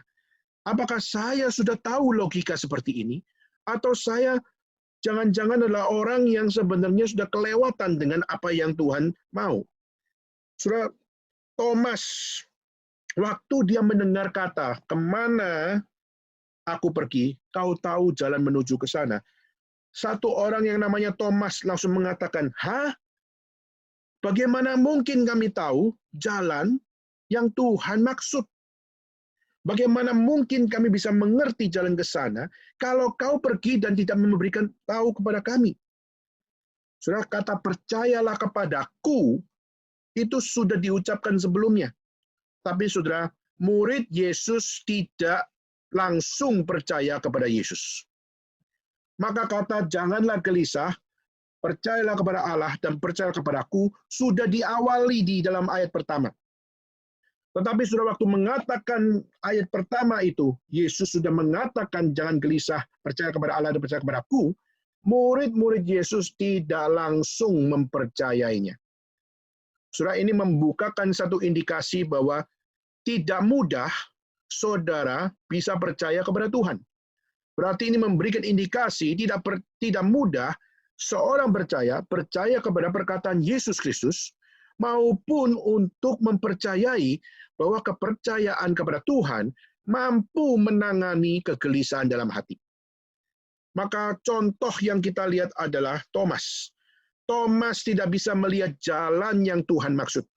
Speaker 1: Apakah saya sudah tahu logika seperti ini? Atau saya jangan-jangan adalah orang yang sebenarnya sudah kelewatan dengan apa yang Tuhan mau? Saudara, Thomas, waktu dia mendengar kata, kemana aku pergi, kau tahu jalan menuju ke sana. Satu orang yang namanya Thomas langsung mengatakan, hah? Bagaimana mungkin kami tahu jalan yang Tuhan maksud? Bagaimana mungkin kami bisa mengerti jalan ke sana kalau kau pergi dan tidak memberikan tahu kepada kami? Saudara, kata percayalah kepadaku itu sudah diucapkan sebelumnya. Tapi saudara, murid Yesus tidak langsung percaya kepada Yesus. Maka kata janganlah gelisah, percayalah kepada Allah dan percaya kepadaku sudah diawali di dalam ayat pertama. Tetapi sudah waktu mengatakan ayat pertama itu, Yesus sudah mengatakan jangan gelisah, percaya kepada Allah dan percaya kepadaku, murid-murid Yesus tidak langsung mempercayainya. Surah ini membukakan satu indikasi bahwa tidak mudah saudara bisa percaya kepada Tuhan. Berarti ini memberikan indikasi tidak mudah seorang percaya kepada perkataan Yesus Kristus, maupun untuk mempercayai bahwa kepercayaan kepada Tuhan mampu menangani kegelisahan dalam hati. Maka contoh yang kita lihat adalah Thomas. Thomas tidak bisa melihat jalan yang Tuhan maksud.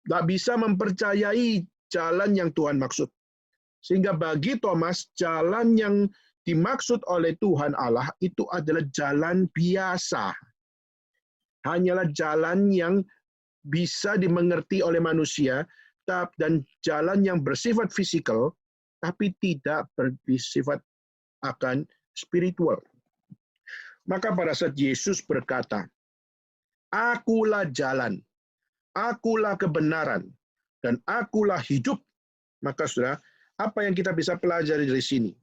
Speaker 1: Tidak bisa mempercayai jalan yang Tuhan maksud. Sehingga bagi Thomas, jalan yang dimaksud oleh Tuhan Allah itu adalah jalan biasa. Hanyalah jalan yang bisa dimengerti oleh manusia, dan jalan yang bersifat fisikal, tapi tidak bersifat akan spiritual. Maka pada saat Yesus berkata, akulah jalan, akulah kebenaran, dan akulah hidup, maka saudara, apa yang kita bisa pelajari dari sini?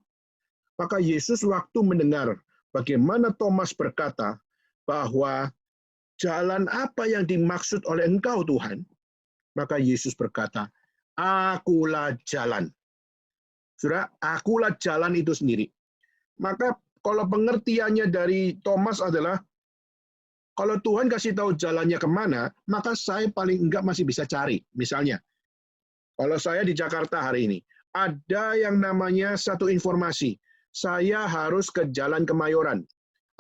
Speaker 1: Maka Yesus waktu mendengar bagaimana Thomas berkata bahwa jalan apa yang dimaksud oleh engkau Tuhan, maka Yesus berkata, akulah jalan. Saudara, akulah jalan itu sendiri. Maka kalau pengertiannya dari Thomas adalah, kalau Tuhan kasih tahu jalannya kemana, maka saya paling enggak masih bisa cari. Misalnya, kalau saya di Jakarta hari ini, ada yang namanya satu informasi, saya harus ke Jalan Kemayoran,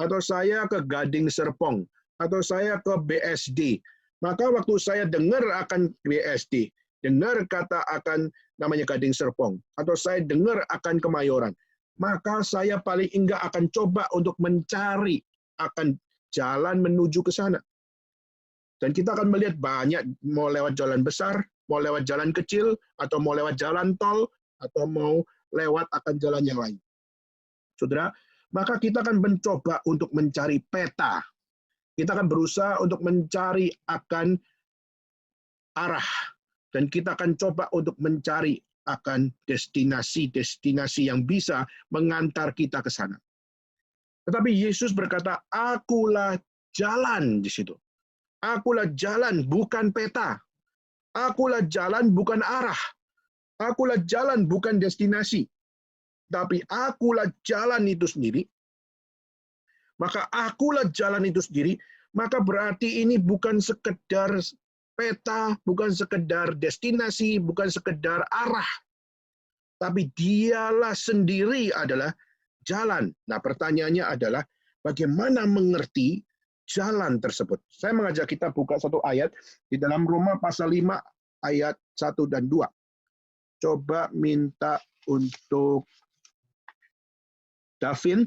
Speaker 1: atau saya ke Gading Serpong, atau saya ke BSD. Maka waktu saya dengar akan BSD, dengar kata akan namanya Gading Serpong, atau saya dengar akan Kemayoran, maka saya paling enggak akan coba untuk mencari akan jalan menuju ke sana. Dan kita akan melihat banyak, mau lewat jalan besar, mau lewat jalan kecil, atau mau lewat jalan tol, atau mau lewat akan jalan yang lain. Saudara, maka kita akan mencoba untuk mencari peta. Kita akan berusaha untuk mencari akan arah. Dan kita akan coba untuk mencari akan destinasi-destinasi yang bisa mengantar kita ke sana. Tetapi Yesus berkata, akulah jalan di situ. Akulah jalan, bukan peta. Akulah jalan, bukan arah. Akulah jalan, bukan destinasi. Tapi akulah jalan itu sendiri. Maka akulah jalan itu sendiri maka berarti ini bukan sekedar peta, bukan sekedar destinasi, bukan sekedar arah, tapi dialah sendiri adalah jalan. Nah, pertanyaannya adalah bagaimana mengerti jalan tersebut. Saya mengajak kita buka satu ayat di dalam Roma pasal 5 ayat 1 dan 2. Coba minta untuk Davin,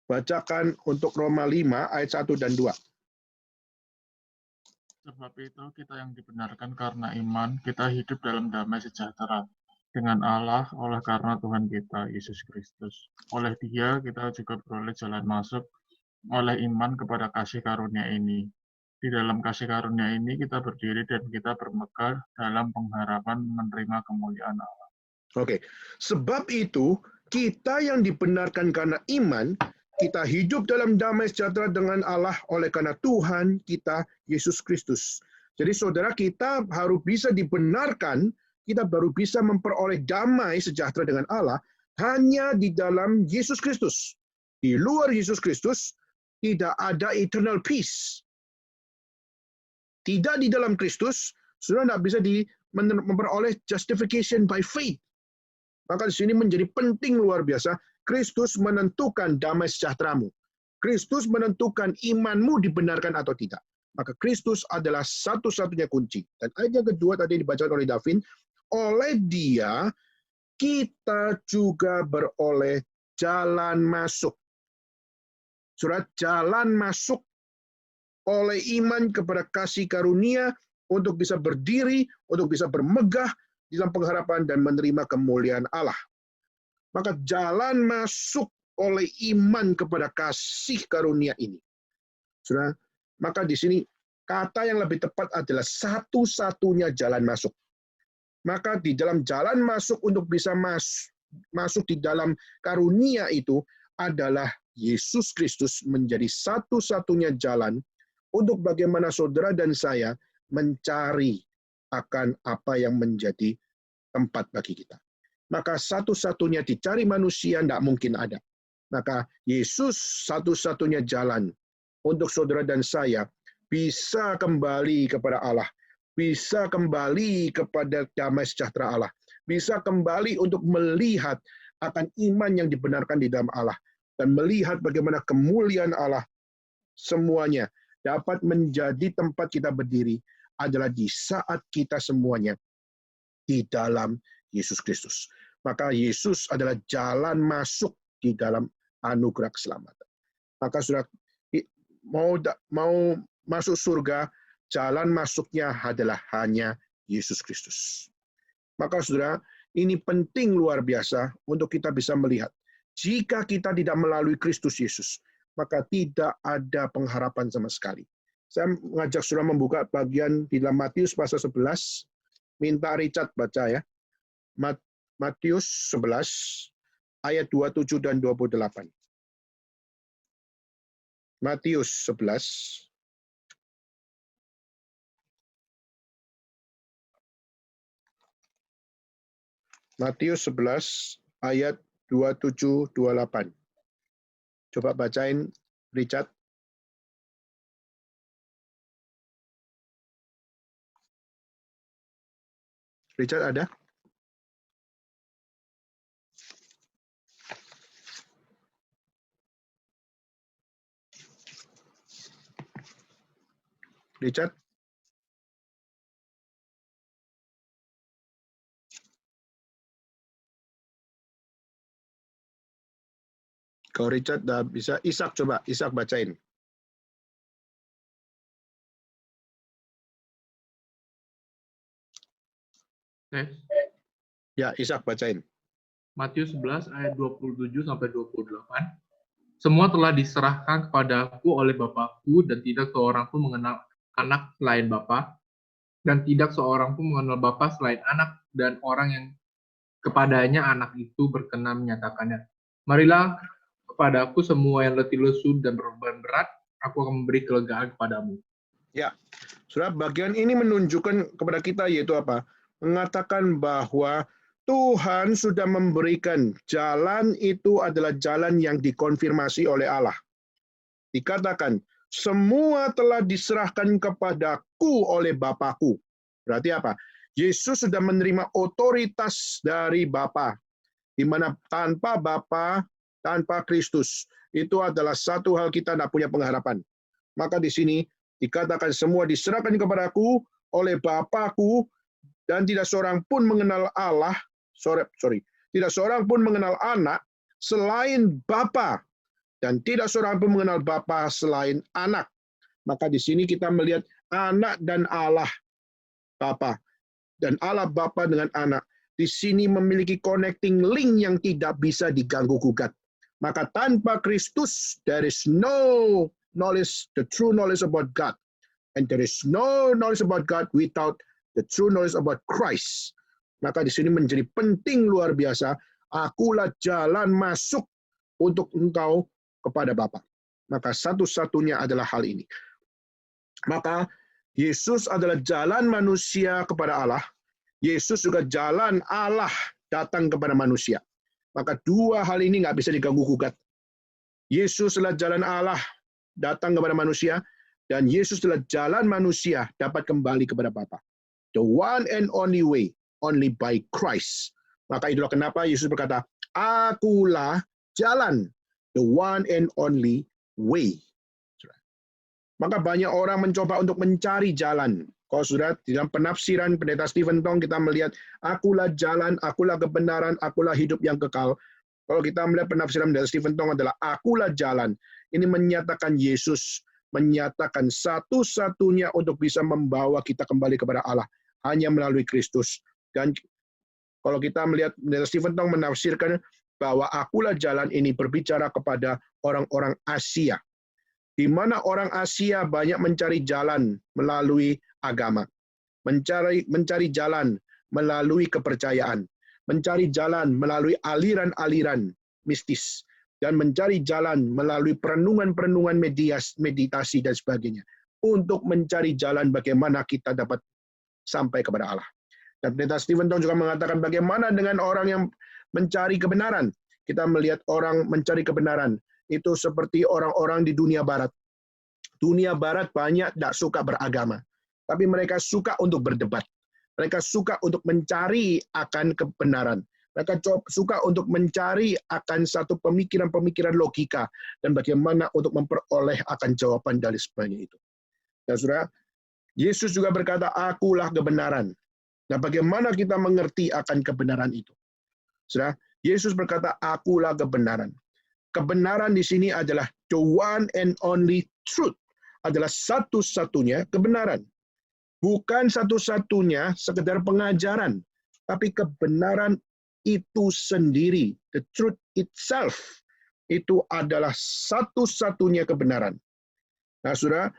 Speaker 1: bacakan untuk Roma 5 ayat 1 dan 2.
Speaker 4: Sebab itu kita yang dibenarkan karena iman, kita hidup dalam damai sejahtera dengan Allah oleh karena Tuhan kita, Yesus Kristus. Oleh Dia kita juga beroleh jalan masuk oleh iman kepada kasih karunia ini. Di dalam kasih karunia ini kita berdiri dan kita bermegah dalam pengharapan menerima kemuliaan Allah.
Speaker 1: Oke, sebab itu kita yang dibenarkan karena iman, kita hidup dalam damai sejahtera dengan Allah oleh karena Tuhan kita, Yesus Kristus. Jadi saudara, kita harus bisa dibenarkan, kita baru bisa memperoleh damai sejahtera dengan Allah hanya di dalam Yesus Kristus. Di luar Yesus Kristus, tidak ada eternal peace. Tidak di dalam Kristus, saudara tidak bisa memperoleh justification by faith. Maka di sini menjadi penting luar biasa. Kristus menentukan damai sejahteramu. Kristus menentukan imanmu dibenarkan atau tidak. Maka Kristus adalah satu-satunya kunci. Dan ayat yang kedua tadi dibacakan oleh Davin, oleh Dia kita juga beroleh jalan masuk. Surat jalan masuk oleh iman kepada kasih karunia untuk bisa berdiri, untuk bisa bermegah di dalam pengharapan dan menerima kemuliaan Allah. Maka jalan masuk oleh iman kepada kasih karunia ini. Saudara, maka di sini kata yang lebih tepat adalah satu-satunya jalan masuk. Maka di dalam jalan masuk untuk bisa masuk di dalam karunia itu adalah Yesus Kristus menjadi satu-satunya jalan untuk bagaimana saudara dan saya mencari akan apa yang menjadi tempat bagi kita. Maka satu-satunya dicari manusia tidak mungkin ada. Maka Yesus satu-satunya jalan untuk saudara dan saya bisa kembali kepada Allah, bisa kembali kepada damai sejahtera Allah, bisa kembali untuk melihat akan iman yang dibenarkan di dalam Allah, dan melihat bagaimana kemuliaan Allah semuanya dapat menjadi tempat kita berdiri adalah di saat kita semuanya di dalam Yesus Kristus. Maka Yesus adalah jalan masuk di dalam anugerah keselamatan. Maka saudara mau masuk surga, jalan masuknya adalah hanya Yesus Kristus. Maka saudara, ini penting luar biasa untuk kita bisa melihat. Jika kita tidak melalui Kristus Yesus, maka tidak ada pengharapan sama sekali. Saya mengajak saudara membuka bagian di dalam Matius pasal 11. Minta Richard baca ya. Matius 11 ayat 27 dan 28. Matius 11 ayat 27-28. Coba bacain Richard. Richard ada? Richard? Kalau Richard dah bisa, Ishak coba, Ishak bacain. Ya, Ishak bacain.
Speaker 5: Matius 11 ayat 27 sampai 28. Semua telah diserahkan kepadaku oleh Bapakku, dan tidak seorang pun mengenal anak selain Bapa, dan tidak seorang pun mengenal Bapa selain anak, dan orang yang kepadanya anak itu berkenan menyatakannya. Marilah kepadaku semua yang letih lesu dan beban berat, aku akan memberi kelegaan kepadamu.
Speaker 1: Ya, saudara, bagian ini menunjukkan kepada kita yaitu apa? Mengatakan bahwa Tuhan sudah memberikan jalan itu adalah jalan yang dikonfirmasi oleh Allah. Dikatakan, semua telah diserahkan kepadaku oleh Bapakku. Berarti apa? Yesus sudah menerima otoritas dari Bapa, di mana tanpa Bapa, tanpa Kristus, itu adalah satu hal kita tidak punya pengharapan. Maka di sini dikatakan semua diserahkan kepadaku oleh Bapakku, dan tidak seorang pun mengenal Allah, tidak seorang pun mengenal Anak selain Bapa, dan tidak seorang pun mengenal Bapa selain Anak. Maka di sini kita melihat Anak dan Allah Bapa, dan Allah Bapa dengan Anak. Di sini memiliki connecting link yang tidak bisa diganggu-gugat. Maka tanpa Kristus, there is no knowledge, the true knowledge about God. And there is no knowledge about God without the true knowledge about Christ. Maka di sini menjadi penting luar biasa. Akulah jalan masuk untuk engkau kepada Bapa. Maka satu-satunya adalah hal ini. Maka Yesus adalah jalan manusia kepada Allah. Yesus juga jalan Allah datang kepada manusia. Maka dua hal ini nggak bisa diganggu-gugat. Yesus adalah jalan Allah datang kepada manusia, dan Yesus adalah jalan manusia dapat kembali kepada Bapa. The one and only way, only by Christ. Maka itulah kenapa Yesus berkata, akulah jalan, the one and only way. Maka banyak orang mencoba untuk mencari jalan. Kalau sudah di dalam penafsiran Pendeta Stephen Tong kita melihat, akulah jalan, akulah kebenaran, akulah hidup yang kekal. Kalau kita melihat penafsiran Pendeta Stephen Tong adalah akulah jalan. Ini menyatakan Yesus, menyatakan satu-satunya untuk bisa membawa kita kembali kepada Allah, hanya melalui Kristus. Dan kalau kita melihat Pendeta Stephen Tong menafsirkan bahwa akulah jalan ini berbicara kepada orang-orang Asia, di mana orang Asia banyak mencari jalan melalui agama, mencari jalan melalui kepercayaan, mencari jalan melalui aliran-aliran mistis, dan mencari jalan melalui perenungan-perenungan meditasi dan sebagainya, untuk mencari jalan bagaimana kita dapat sampai kepada Allah. Dan Pendeta Stephen Tong juga mengatakan bagaimana dengan orang yang mencari kebenaran. Kita melihat orang mencari kebenaran itu seperti orang-orang di dunia barat. Dunia barat banyak tidak suka beragama, tapi mereka suka untuk berdebat. Mereka suka untuk mencari akan kebenaran. Mereka suka untuk mencari akan satu pemikiran-pemikiran logika, dan bagaimana untuk memperoleh akan jawaban dari sebagainya itu. Ya, saudara, Yesus juga berkata, akulah kebenaran. Nah, bagaimana kita mengerti akan kebenaran itu? Saudara, Yesus berkata, akulah kebenaran. Kebenaran di sini adalah the one and only truth. Adalah satu-satunya kebenaran. Bukan satu-satunya sekedar pengajaran, tapi kebenaran itu sendiri. The truth itself. Itu adalah satu-satunya kebenaran. Nah, saudara,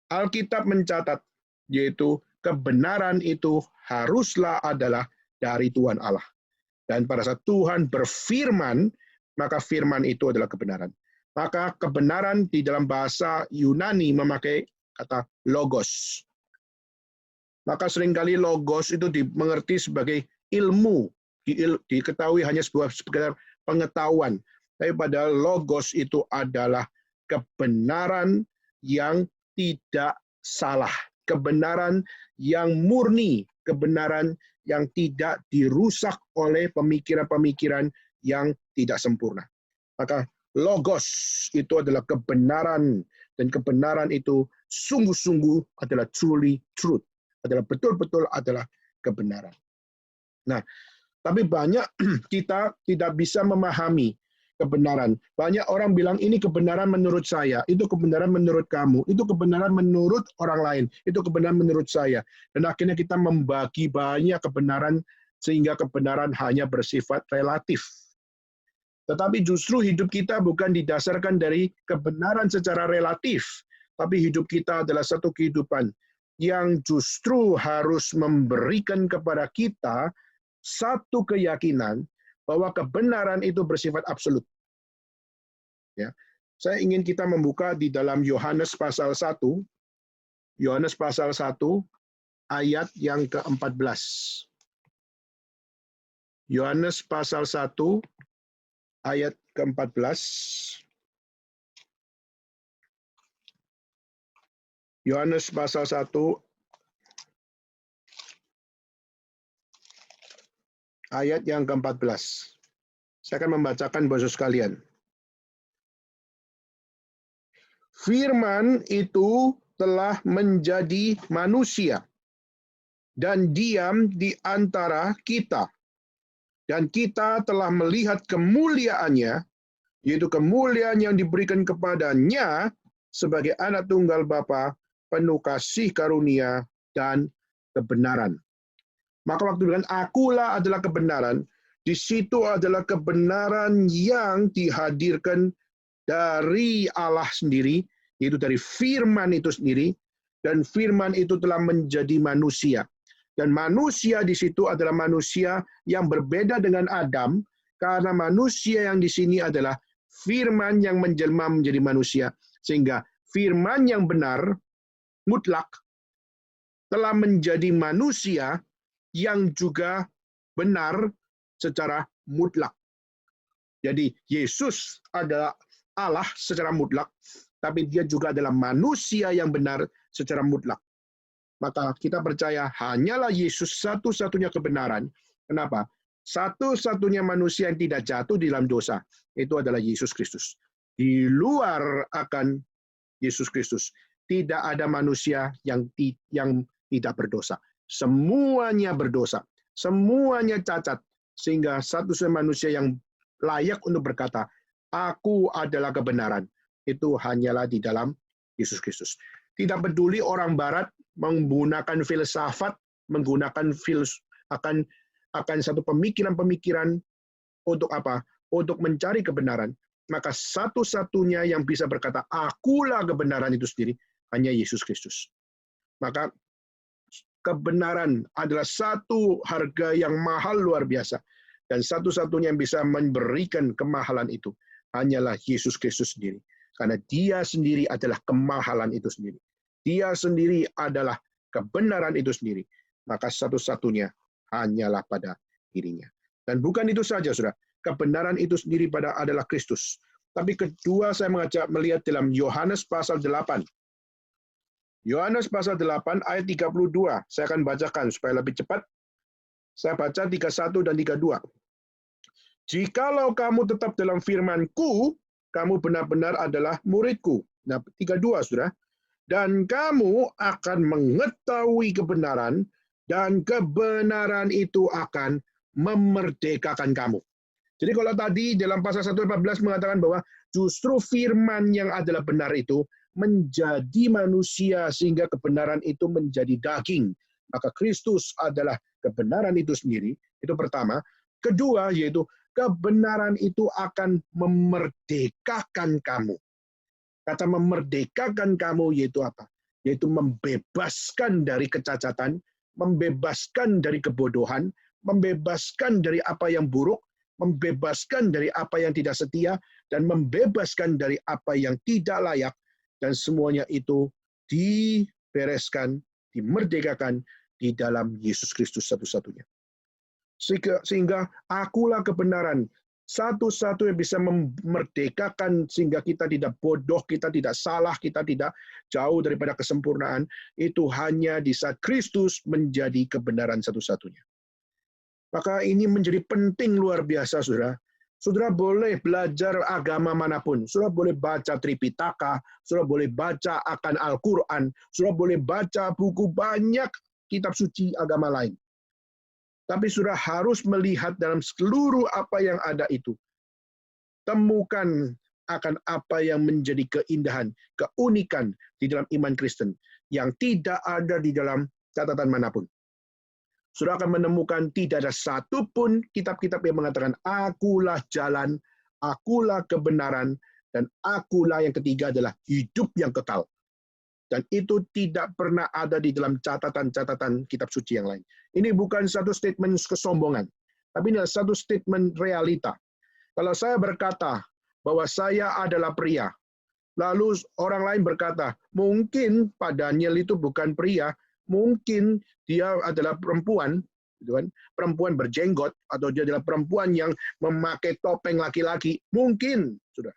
Speaker 1: Alkitab mencatat, yaitu kebenaran itu haruslah adalah dari Tuhan Allah. Dan pada saat Tuhan berfirman, maka firman itu adalah kebenaran. Maka kebenaran di dalam bahasa Yunani memakai kata logos. Maka seringkali logos itu dimengerti sebagai ilmu, diketahui hanya sekedar pengetahuan. Tapi pada logos itu adalah kebenaran yang tidak salah, kebenaran yang murni, kebenaran yang tidak dirusak oleh pemikiran-pemikiran yang tidak sempurna. Maka logos itu adalah kebenaran, dan kebenaran itu sungguh-sungguh adalah truly truth, adalah betul-betul adalah kebenaran. Nah, tapi banyak kita tidak bisa memahami kebenaran. Banyak orang bilang ini kebenaran menurut saya, itu kebenaran menurut kamu, itu kebenaran menurut orang lain, itu kebenaran menurut saya. Dan akhirnya kita membagi banyak kebenaran sehingga kebenaran hanya bersifat relatif. Tetapi justru hidup kita bukan didasarkan dari kebenaran secara relatif, tapi hidup kita adalah satu kehidupan yang justru harus memberikan kepada kita satu keyakinan bahwa kebenaran itu bersifat absolut. Ya. Saya ingin kita membuka di dalam Yohanes pasal 1, Yohanes pasal 1 ayat yang ke-14. Yohanes pasal 1 ayat ke-14. Yohanes pasal 1 ayat yang ke-14. Saya akan membacakan Bapak sekalian. Firman itu telah menjadi manusia dan diam di antara kita. Dan kita telah melihat kemuliaannya, yaitu kemuliaan yang diberikan kepadanya sebagai anak tunggal Bapa, penuh kasih karunia dan kebenaran. Maka waktu dengan akulah adalah kebenaran, di situ adalah kebenaran yang dihadirkan dari Allah sendiri, yaitu dari firman itu sendiri, dan firman itu telah menjadi manusia. Dan manusia di situ adalah manusia yang berbeda dengan Adam, karena manusia yang di sini adalah firman yang menjelma menjadi manusia. Sehingga firman yang benar, mutlak, telah menjadi manusia yang juga benar secara mutlak. Jadi Yesus adalah Allah secara mutlak, tapi dia juga adalah manusia yang benar secara mutlak. Maka kita percaya hanyalah Yesus satu-satunya kebenaran. Kenapa? Satu-satunya manusia yang tidak jatuh di dalam dosa, itu adalah Yesus Kristus. Di luar akan Yesus Kristus, tidak ada manusia yang tidak berdosa. Semuanya berdosa, semuanya cacat, sehingga satu-satunya manusia yang layak untuk berkata, aku adalah kebenaran, itu hanyalah di dalam Yesus Kristus. Tidak peduli orang Barat menggunakan filsafat, menggunakan akan satu pemikiran-pemikiran untuk apa? Untuk mencari kebenaran. Maka satu-satunya yang bisa berkata, akulah kebenaran itu sendiri, hanya Yesus Kristus. Maka kebenaran adalah satu harga yang mahal luar biasa. Dan satu-satunya yang bisa memberikan kemahalan itu hanyalah Yesus Kristus sendiri. Karena dia sendiri adalah kemahalan itu sendiri. Dia sendiri adalah kebenaran itu sendiri. Maka satu-satunya hanyalah pada dirinya. Dan bukan itu saja, saudara. Kebenaran itu sendiri adalah Kristus. Tapi kedua saya mengajak melihat dalam Yohanes pasal 8. Yohanes pasal 8 ayat 32. Saya akan bacakan supaya lebih cepat. Saya baca 31 dan 32. Jikalau kamu tetap dalam firman-Ku, kamu benar-benar adalah murid-Ku. Nah, 32, saudara. Dan kamu akan mengetahui kebenaran, dan kebenaran itu akan memerdekakan kamu. Jadi kalau tadi dalam pasal 1:14 mengatakan bahwa justru firman yang adalah benar itu menjadi manusia sehingga kebenaran itu menjadi daging. Maka Kristus adalah kebenaran itu sendiri. Itu pertama. Kedua yaitu kebenaran itu akan memerdekakan kamu. Kata memerdekakan kamu yaitu apa? Yaitu membebaskan dari kecacatan, membebaskan dari kebodohan, membebaskan dari apa yang buruk, membebaskan dari apa yang tidak setia, dan membebaskan dari apa yang tidak layak, dan semuanya itu dibereskan, dimerdekakan di dalam Yesus Kristus satu-satunya. Sehingga akulah kebenaran, satu-satu yang bisa memerdekakan sehingga kita tidak bodoh, kita tidak salah, kita tidak jauh daripada kesempurnaan, itu hanya di saat Kristus menjadi kebenaran satu-satunya. Maka ini menjadi penting luar biasa, saudara. Saudara boleh belajar agama manapun, saudara boleh baca Tripitaka, saudara boleh baca akan Al-Quran, saudara boleh baca buku banyak kitab suci agama lain. Tapi sudah harus melihat dalam seluruh apa yang ada itu. Temukan akan apa yang menjadi keindahan, keunikan di dalam iman Kristen yang tidak ada di dalam catatan manapun. Sudah akan menemukan tidak ada satupun kitab-kitab yang mengatakan akulah jalan, akulah kebenaran, dan akulah yang ketiga adalah hidup yang kekal. Dan itu tidak pernah ada di dalam catatan-catatan kitab suci yang lain. Ini bukan satu statement kesombongan, tapi ini adalah satu statement realita. Kalau saya berkata bahwa saya adalah pria, lalu orang lain berkata, mungkin Pak Daniel itu bukan pria, mungkin dia adalah perempuan, gitu kan? Perempuan berjenggot atau dia adalah perempuan yang memakai topeng laki-laki, mungkin, sudah.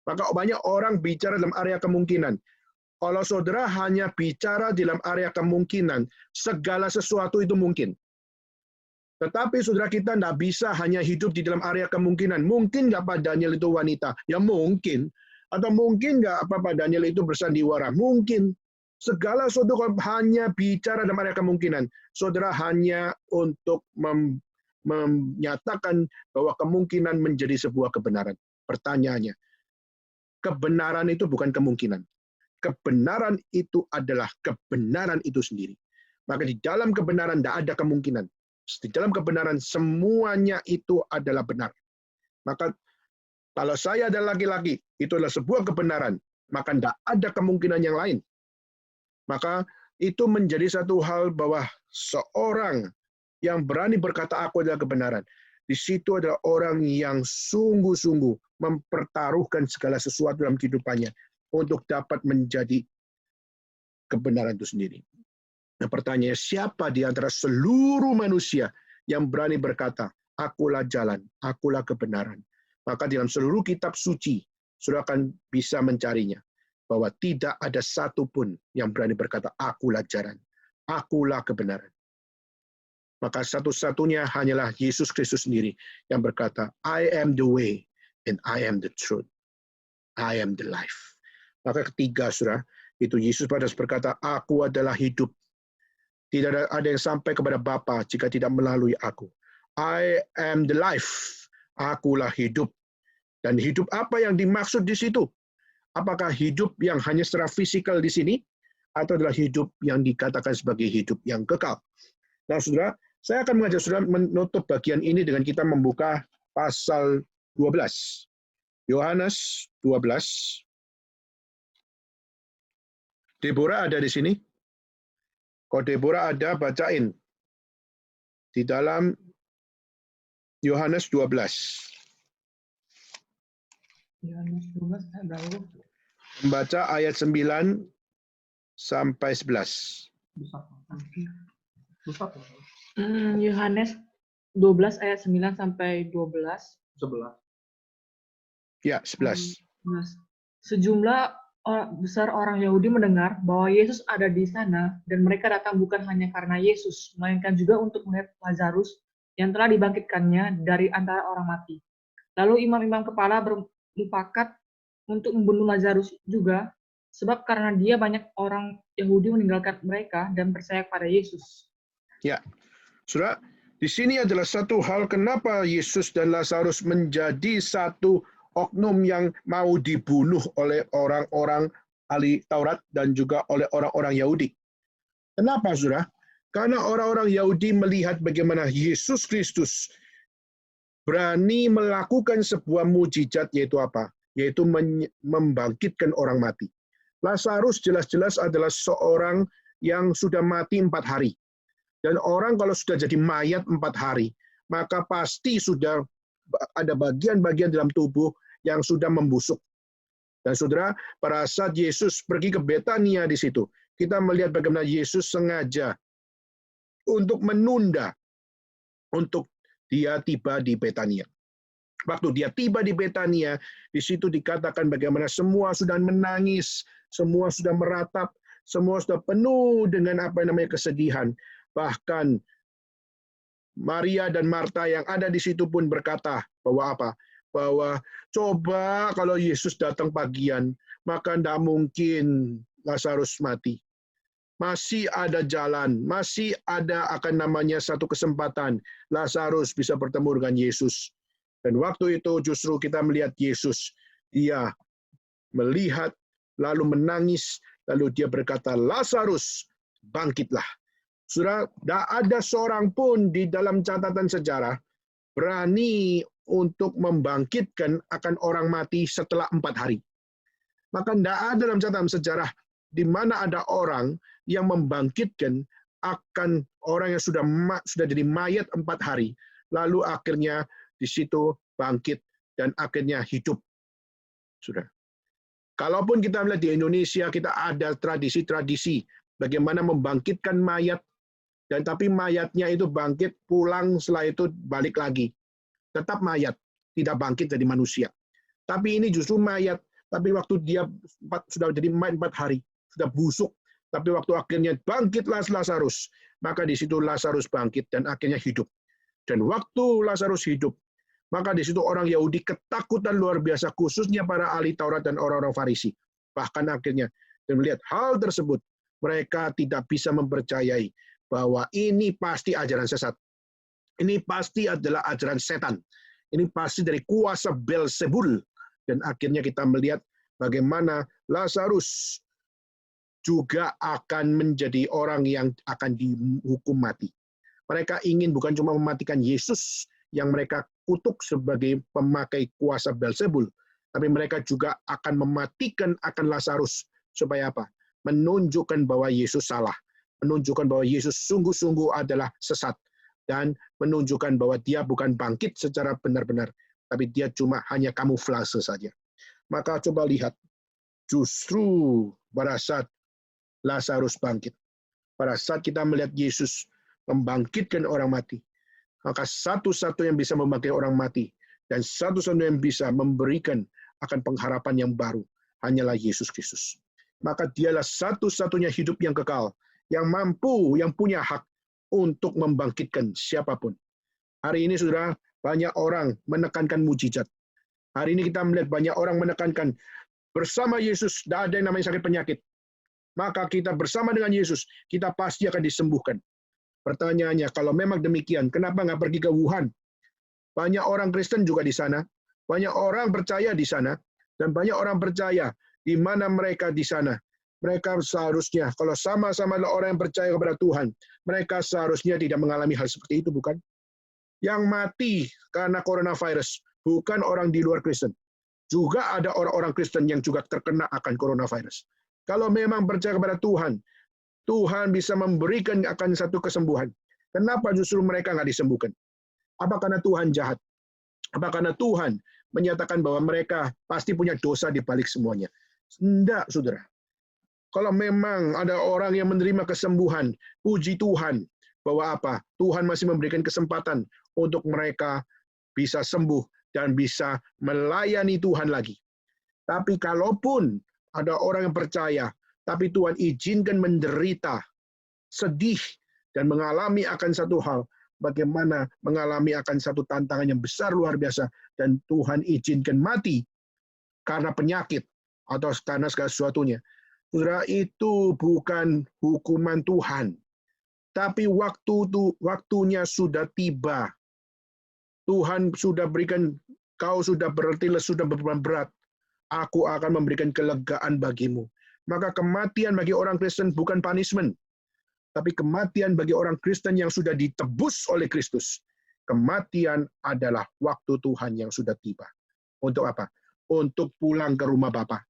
Speaker 1: Maka banyak orang bicara dalam area kemungkinan. Kalau saudara hanya bicara dalam area kemungkinan, segala sesuatu itu mungkin. Tetapi saudara kita tidak bisa hanya hidup di dalam area kemungkinan. Mungkin nggak Pak Daniel itu wanita? Ya mungkin. Atau mungkin nggak Pak Daniel itu bersandiwara? Mungkin. Segala sesuatu hanya bicara dalam area kemungkinan. Saudara hanya untuk menyatakan bahwa kemungkinan menjadi sebuah kebenaran. Pertanyaannya, kebenaran itu bukan kemungkinan. Kebenaran itu adalah kebenaran itu sendiri. Maka di dalam kebenaran tidak ada kemungkinan. Di dalam kebenaran semuanya itu adalah benar. Maka kalau saya adalah laki-laki, itu adalah sebuah kebenaran. Maka tidak ada kemungkinan yang lain. Maka itu menjadi satu hal bahwa seorang yang berani berkata aku adalah kebenaran. Di situ adalah orang yang sungguh-sungguh mempertaruhkan segala sesuatu dalam kehidupannya untuk dapat menjadi kebenaran itu sendiri. Nah, pertanyaannya, siapa di antara seluruh manusia yang berani berkata, akulah jalan, akulah kebenaran? Maka dalam seluruh kitab suci, saudara akan bisa mencarinya. Bahwa tidak ada satupun yang berani berkata, akulah jalan, akulah kebenaran. Maka satu-satunya hanyalah Yesus Kristus sendiri yang berkata, I am the way and I am the truth. I am the life. Maka ketiga, saudara, itu Yesus pada berkata, aku adalah hidup. Tidak ada yang sampai kepada Bapa jika tidak melalui aku. I am the life. Akulah hidup. Dan hidup apa yang dimaksud di situ? Apakah hidup yang hanya secara fisikal di sini? Atau adalah hidup yang dikatakan sebagai hidup yang kekal? Nah, saudara, saya akan mengajak saudara menutup bagian ini dengan kita membuka pasal 12. Yohanes 12. Deborah ada di sini? Kalau Deborah ada, bacain. Di dalam Yohanes 12.
Speaker 2: Yohanes 12 ada dulu.
Speaker 1: Membaca ayat 9 sampai 11.
Speaker 6: Yohanes 12 ayat 9 sampai 12.
Speaker 5: 11.
Speaker 1: Ya, 11.
Speaker 6: Sejumlah besar orang Yahudi mendengar bahwa Yesus ada di sana dan mereka datang bukan hanya karena Yesus, melainkan juga untuk melihat Lazarus yang telah dibangkitkannya dari antara orang mati. Lalu imam-imam kepala bermufakat untuk membunuh Lazarus juga, sebab karena dia banyak orang Yahudi meninggalkan mereka dan percaya pada Yesus.
Speaker 1: Ya, saudara, di sini adalah satu hal kenapa Yesus dan Lazarus menjadi satu oknum yang mau dibunuh oleh orang-orang ahli Taurat dan juga oleh orang-orang Yahudi. Kenapa, saudara? Karena orang-orang Yahudi melihat bagaimana Yesus Kristus berani melakukan sebuah mujizat, yaitu apa? Yaitu membangkitkan orang mati. Lazarus jelas-jelas adalah seorang yang sudah mati 4 hari. Dan orang kalau sudah jadi mayat 4 hari, maka pasti sudah ada bagian-bagian dalam tubuh yang sudah membusuk. Dan saudara, pada saat Yesus pergi ke Betania di situ, kita melihat bagaimana Yesus sengaja untuk menunda untuk dia tiba di Betania. Waktu dia tiba di Betania, di situ dikatakan bagaimana semua sudah menangis, semua sudah meratap, semua sudah penuh dengan kesedihan. Bahkan Maria dan Marta yang ada di situ pun berkata bahwa apa? Bahwa coba kalau Yesus datang pagian, maka tidak mungkin Lazarus mati. Masih ada jalan, masih ada satu kesempatan Lazarus bisa bertemu dengan Yesus. Dan waktu itu justru kita melihat Yesus, dia melihat, lalu menangis, lalu dia berkata, Lazarus, bangkitlah. Saudara, tidak ada seorang pun di dalam catatan sejarah berani untuk membangkitkan akan orang mati setelah 4 hari. Maka tidak ada dalam catatan sejarah di mana ada orang yang membangkitkan akan orang yang sudah jadi mayat 4 hari, lalu akhirnya di situ bangkit dan akhirnya hidup. Sudah. Kalaupun kita melihat di Indonesia, kita ada tradisi-tradisi bagaimana membangkitkan mayat Dan tapi mayatnya itu bangkit, pulang setelah itu balik lagi. Tetap mayat, tidak bangkit jadi manusia. Tapi ini justru mayat, tapi waktu dia sudah jadi mayat 4 hari, sudah busuk. Tapi waktu akhirnya bangkitlah Lazarus, maka di situ Lazarus bangkit dan akhirnya hidup. Dan waktu Lazarus hidup, maka di situ orang Yahudi ketakutan luar biasa, khususnya para ahli Taurat dan orang-orang Farisi. Bahkan akhirnya melihat hal tersebut, mereka tidak bisa mempercayai bahwa ini pasti ajaran sesat. Ini pasti adalah ajaran setan. Ini pasti dari kuasa Beelzebul. Dan akhirnya kita melihat bagaimana Lazarus juga akan menjadi orang yang akan dihukum mati. Mereka ingin bukan cuma mematikan Yesus yang mereka kutuk sebagai pemakai kuasa Beelzebul, tapi mereka juga akan mematikan akan Lazarus. Supaya apa? Menunjukkan bahwa Yesus salah. Menunjukkan bahwa Yesus sungguh-sungguh adalah sesat. Dan menunjukkan bahwa dia bukan bangkit secara benar-benar, tapi dia cuma hanya kamuflase saja. Maka coba lihat, justru pada saat Lazarus bangkit, pada saat kita melihat Yesus membangkitkan orang mati, maka satu-satu yang bisa membangkitkan orang mati dan satu-satu yang bisa memberikan akan pengharapan yang baru hanyalah Yesus Kristus. Maka dialah satu-satunya hidup yang kekal, yang mampu, yang punya hak untuk membangkitkan siapapun. Hari ini, saudara, banyak orang menekankan mujizat. Hari ini kita melihat banyak orang menekankan bersama Yesus tidak ada yang namanya sakit penyakit. Maka kita bersama dengan Yesus, kita pasti akan disembuhkan. Pertanyaannya, kalau memang demikian, kenapa nggak pergi ke Wuhan? Banyak orang Kristen juga di sana, banyak orang percaya di sana, dan banyak orang percaya di mana mereka di sana. Mereka seharusnya, kalau sama-sama adalah orang yang percaya kepada Tuhan, mereka seharusnya tidak mengalami hal seperti itu, bukan? Yang mati karena coronavirus bukan orang di luar Kristen. Juga ada orang-orang Kristen yang juga terkena akan coronavirus. Kalau memang percaya kepada Tuhan, Tuhan bisa memberikan akan satu kesembuhan. Kenapa justru mereka nggak disembuhkan? Apa karena Tuhan jahat? Apa karena Tuhan menyatakan bahwa mereka pasti punya dosa di balik semuanya? Tidak, saudara. Kalau memang ada orang yang menerima kesembuhan, puji Tuhan bahwa apa? Tuhan masih memberikan kesempatan untuk mereka bisa sembuh dan bisa melayani Tuhan lagi. Tapi kalaupun ada orang yang percaya, tapi Tuhan izinkan menderita, sedih, dan mengalami akan satu hal, bagaimana mengalami akan satu tantangan yang besar luar biasa, dan Tuhan izinkan mati karena penyakit atau karena segala sesuatunya. Saudara, itu bukan hukuman Tuhan, tapi waktunya sudah tiba. Tuhan sudah berikan, kau sudah berarti sudah beban berat, aku akan memberikan kelegaan bagimu. Maka kematian bagi orang Kristen bukan punishment, tapi kematian bagi orang Kristen yang sudah ditebus oleh Kristus. Kematian adalah waktu Tuhan yang sudah tiba. Untuk apa? Untuk pulang ke rumah Bapa.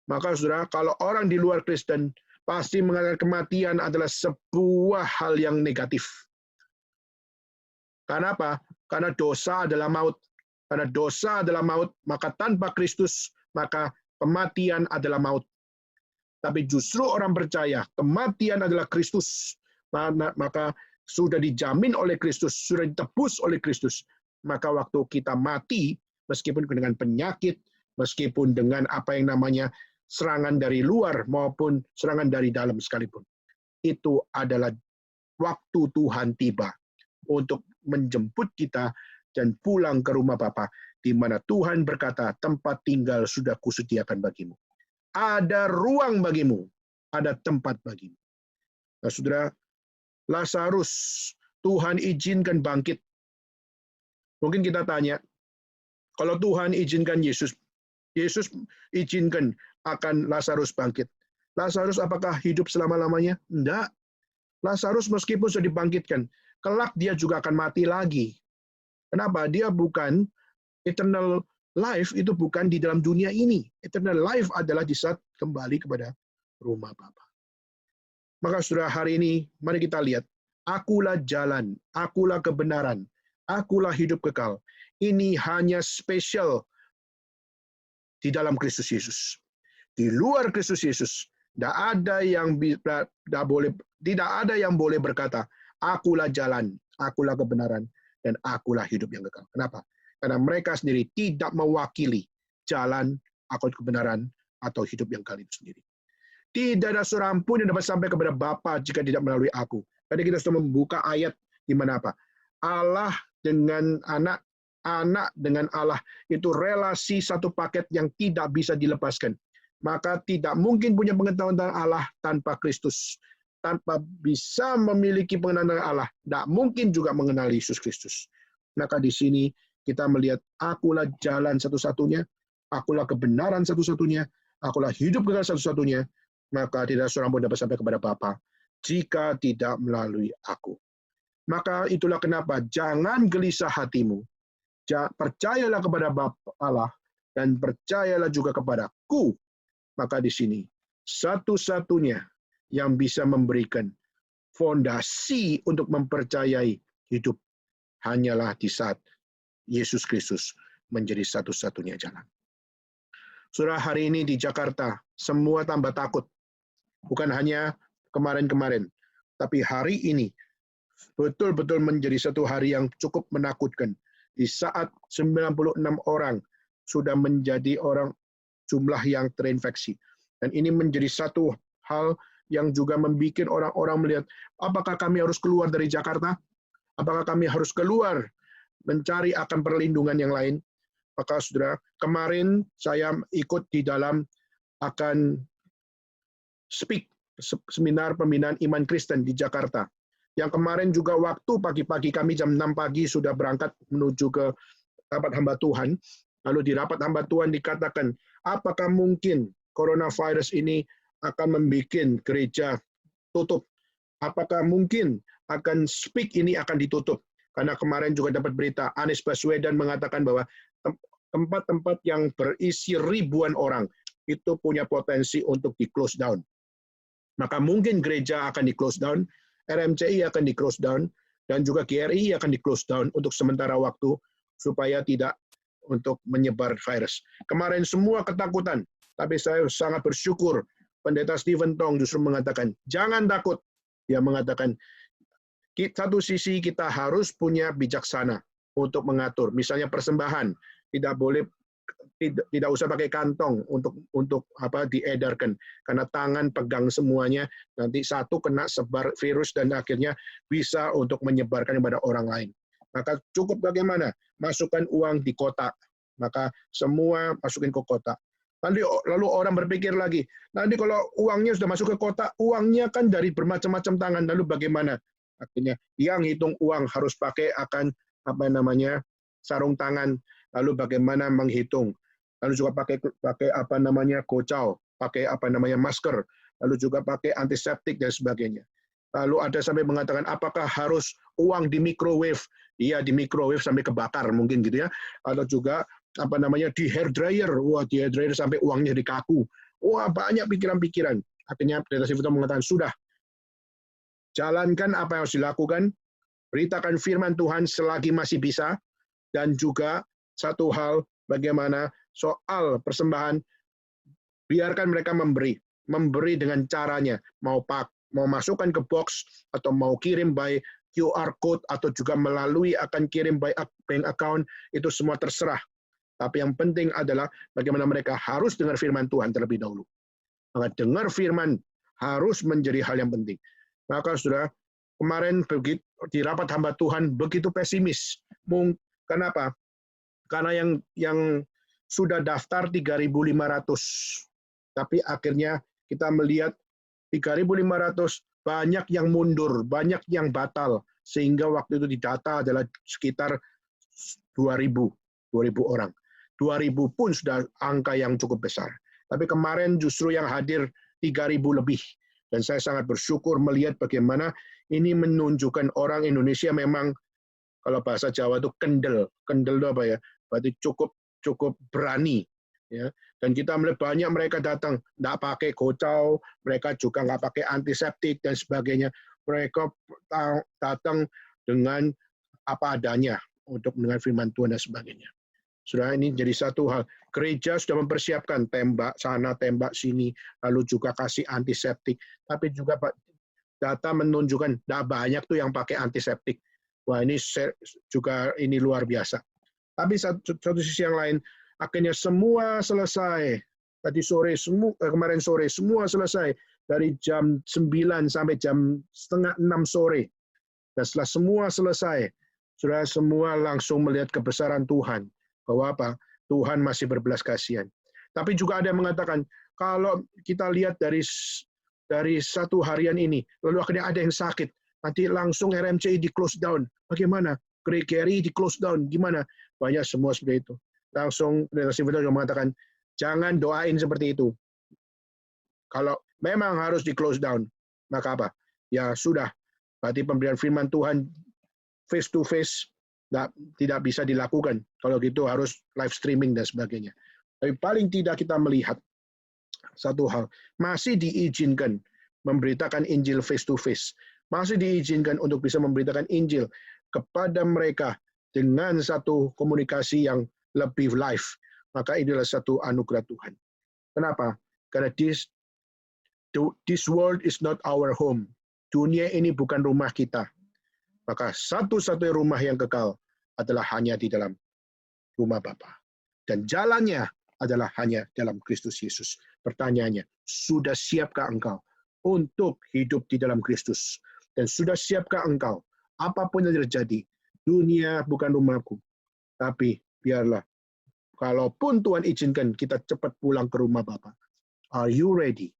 Speaker 1: Maka saudara, kalau orang di luar Kristen pasti mengatakan kematian adalah sebuah hal yang negatif. Karena apa? Karena dosa adalah maut. Karena dosa adalah maut, maka tanpa Kristus, maka kematian adalah maut. Tapi justru orang percaya, kematian adalah Kristus. Maka sudah dijamin oleh Kristus, sudah ditebus oleh Kristus. Maka waktu kita mati, meskipun dengan penyakit, meskipun dengan apa yang namanya serangan dari luar maupun serangan dari dalam sekalipun, itu adalah waktu Tuhan tiba untuk menjemput kita dan pulang ke rumah Bapa, di mana Tuhan berkata, tempat tinggal sudah kusediakan bagimu. Ada ruang bagimu, ada tempat bagimu. Nah, saudara, Lazarus, Tuhan izinkan bangkit. Mungkin kita tanya, kalau Tuhan izinkan Yesus izinkan akan Lazarus bangkit. Lazarus apakah hidup selama-lamanya? Tidak. Lazarus meskipun sudah dibangkitkan, kelak dia juga akan mati lagi. Kenapa? Dia bukan eternal life, itu bukan di dalam dunia ini. Eternal life adalah di saat kembali kepada rumah Bapa. Maka saudara, hari ini mari kita lihat, akulah jalan, akulah kebenaran, akulah hidup kekal. Ini hanya spesial di dalam Kristus Yesus. Di luar Kristus Yesus Tidak ada yang boleh berkata, akulah jalan, akulah kebenaran, dan akulah hidup yang kekal. Kenapa? Karena mereka sendiri tidak mewakili jalan, atau kebenaran, atau hidup yang kekal itu sendiri. Tidak ada seorang pun yang dapat sampai kepada Bapa jika tidak melalui aku. Tadi kita sudah membuka ayat di mana apa? Allah dengan anak, anak dengan Allah itu relasi satu paket yang tidak bisa dilepaskan. Maka tidak mungkin punya pengetahuan tentang Allah tanpa Kristus. Tanpa bisa memiliki pengetahuan tentang Allah, tidak mungkin juga mengenal Yesus Kristus. Maka di sini kita melihat akulah jalan satu-satunya, akulah kebenaran satu-satunya, akulah hidup kekal satu-satunya. Maka tidak seorang pun dapat sampai kepada Bapa jika tidak melalui aku. Maka itulah kenapa jangan gelisah hatimu. Percayalah kepada Bapa Allah dan percayalah juga kepadaku. Maka di sini satu-satunya yang bisa memberikan fondasi untuk mempercayai hidup hanyalah di saat Yesus Kristus menjadi satu-satunya jalan. Saudara, hari ini di Jakarta semua tambah takut. Bukan hanya kemarin-kemarin, tapi hari ini betul-betul menjadi satu hari yang cukup menakutkan. Di saat 96 orang sudah menjadi orang jumlah yang terinfeksi. Dan ini menjadi satu hal yang juga membuat orang-orang melihat, apakah kami harus keluar dari Jakarta? Apakah kami harus keluar mencari akan perlindungan yang lain? Maka saudara, kemarin saya ikut di dalam akan speak seminar pembinaan iman Kristen di Jakarta. Yang kemarin juga waktu pagi-pagi kami jam 6 pagi sudah berangkat menuju ke rapat hamba Tuhan. Lalu di rapat hamba Tuhan dikatakan, apakah mungkin coronavirus ini akan membuat gereja tutup? Apakah mungkin akan speak ini akan ditutup? Karena kemarin juga dapat berita, Anies Baswedan mengatakan bahwa tempat-tempat yang berisi ribuan orang itu punya potensi untuk di-close down. Maka mungkin gereja akan di-close down, RMCI akan di-close down, dan juga GRI akan di-close down untuk sementara waktu, supaya tidak untuk menyebar virus. Kemarin semua ketakutan, tapi saya sangat bersyukur Pendeta Stephen Tong justru mengatakan, jangan takut. Dia mengatakan, satu sisi kita harus punya bijaksana untuk mengatur. Misalnya persembahan, tidak usah pakai kantong untuk diedarkan, karena tangan pegang semuanya, nanti satu kena sebar virus dan akhirnya bisa untuk menyebarkan kepada orang lain. Maka cukup bagaimana? Masukkan uang di kotak. Maka semua masukin ke kotak. Lalu orang berpikir lagi, nanti kalau uangnya sudah masuk ke kotak, uangnya kan dari bermacam-macam tangan, lalu bagaimana? Akhirnya yang hitung uang harus pakai akan sarung tangan, lalu bagaimana menghitung? Lalu juga pakai gocau, pakai masker, lalu juga pakai antiseptik dan sebagainya. Lalu ada sampai mengatakan apakah harus uang di microwave? Iya, di microwave sampai kebakar mungkin gitu ya. Atau juga di hair dryer. Wah, di hair dryer sampai uangnya dikaku. Wah, banyak pikiran-pikiran. Akhirnya Pendeta Stephen mengatakan, sudah. Jalankan apa yang harus dilakukan, beritakan firman Tuhan selagi masih bisa, dan juga satu hal bagaimana soal persembahan, biarkan mereka memberi dengan caranya, mau masukkan ke box, atau mau kirim by QR code, atau juga melalui akan kirim by bank account, itu semua terserah. Tapi yang penting adalah bagaimana mereka harus dengar firman Tuhan terlebih dahulu. Maka dengar firman harus menjadi hal yang penting. Maka saudara, kemarin di rapat hamba Tuhan begitu pesimis. Kenapa? Karena yang sudah daftar 3.500. Tapi akhirnya kita melihat 3.500 banyak yang mundur, banyak yang batal. Sehingga waktu itu didata adalah sekitar 2.000 orang. 2.000 pun sudah angka yang cukup besar. Tapi kemarin justru yang hadir 3.000 lebih. Dan saya sangat bersyukur melihat bagaimana ini menunjukkan orang Indonesia memang, kalau bahasa Jawa itu kendel. Kendel itu apa ya? Berarti cukup berani. Ya. Dan kita melihat banyak mereka datang, tidak pakai gocau, mereka juga nggak pakai antiseptik dan sebagainya. Mereka datang dengan apa adanya untuk mendengar firman Tuhan dan sebagainya. Saudara, ini jadi satu hal. Gereja sudah mempersiapkan tembak sana, tembak sini, lalu juga kasih antiseptik. Tapi juga Pak, data menunjukkan tidak banyak tuh yang pakai antiseptik. Wah, ini juga ini luar biasa. Tapi satu sisi yang lain, akhirnya semua selesai. Tadi sore, kemarin sore, semua selesai. Dari jam 9 sampai jam 5:30 sore. Dan setelah semua selesai, saudara semua langsung melihat kebesaran Tuhan. Bahwa apa? Tuhan masih berbelas kasihan. Tapi juga ada yang mengatakan, kalau kita lihat dari satu harian ini, lalu akhirnya ada yang sakit, nanti langsung RMCI di close down. Bagaimana? Gereja di close down, gimana? Banyak semua seperti itu. Langsung Redaksi Vital juga mengatakan, jangan doain seperti itu. Kalau memang harus di close down, maka apa? Ya sudah, berarti pemberian firman Tuhan face to face tidak bisa dilakukan. Kalau gitu harus live streaming dan sebagainya. Tapi paling tidak kita melihat satu hal, masih diizinkan memberitakan Injil face to face. Masih diizinkan untuk bisa memberitakan Injil kepada mereka dengan satu komunikasi yang lebih live. Maka inilah satu anugerah Tuhan. Kenapa? Karena this world is not our home. Dunia ini bukan rumah kita. Maka satu-satunya rumah yang kekal adalah hanya di dalam rumah Bapa. Dan jalannya adalah hanya dalam Kristus Yesus. Pertanyaannya, sudah siapkah engkau untuk hidup di dalam Kristus? Dan sudah siapkah engkau, apapun yang terjadi, dunia bukan rumahku, tapi biarlah, kalaupun Tuhan izinkan kita cepat pulang ke rumah Bapa. Are you ready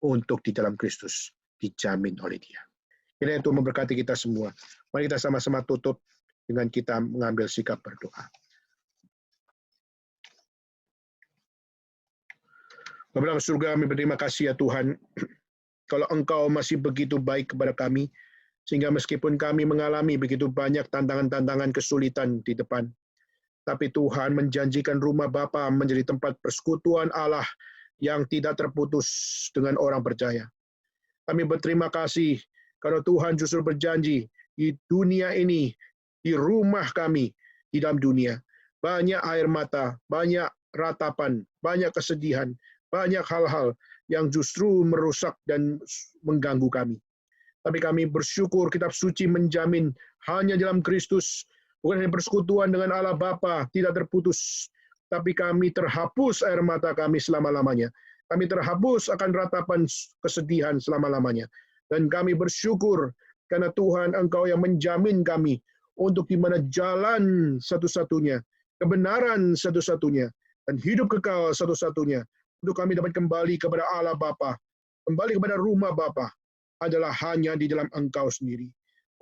Speaker 1: untuk di dalam Kristus dijamin oleh Dia? Kiranya Tuhan memberkati kita semua. Mari kita sama-sama tutup dengan kita mengambil sikap berdoa. Bapa dalam surga, kami berterima kasih ya Tuhan, kalau Engkau masih begitu baik kepada kami, sehingga meskipun kami mengalami begitu banyak tantangan-tantangan kesulitan di depan, tapi Tuhan menjanjikan rumah Bapa menjadi tempat persekutuan Allah yang tidak terputus dengan orang percaya. Kami berterima kasih karena Tuhan justru berjanji di dunia ini, di rumah kami, di dalam dunia, banyak air mata, banyak ratapan, banyak kesedihan, banyak hal-hal yang justru merusak dan mengganggu kami. Tapi kami bersyukur kitab suci menjamin hanya dalam Kristus, bukan hanya persekutuan dengan Allah Bapa tidak terputus, tapi kami terhapus air mata kami selama-lamanya. Kami terhapus akan ratapan kesedihan selama-lamanya. Dan kami bersyukur karena Tuhan Engkau yang menjamin kami untuk di mana jalan satu-satunya, kebenaran satu-satunya, dan hidup kekal satu-satunya, untuk kami dapat kembali kepada Allah Bapa, kembali kepada rumah Bapa, adalah hanya di dalam Engkau sendiri.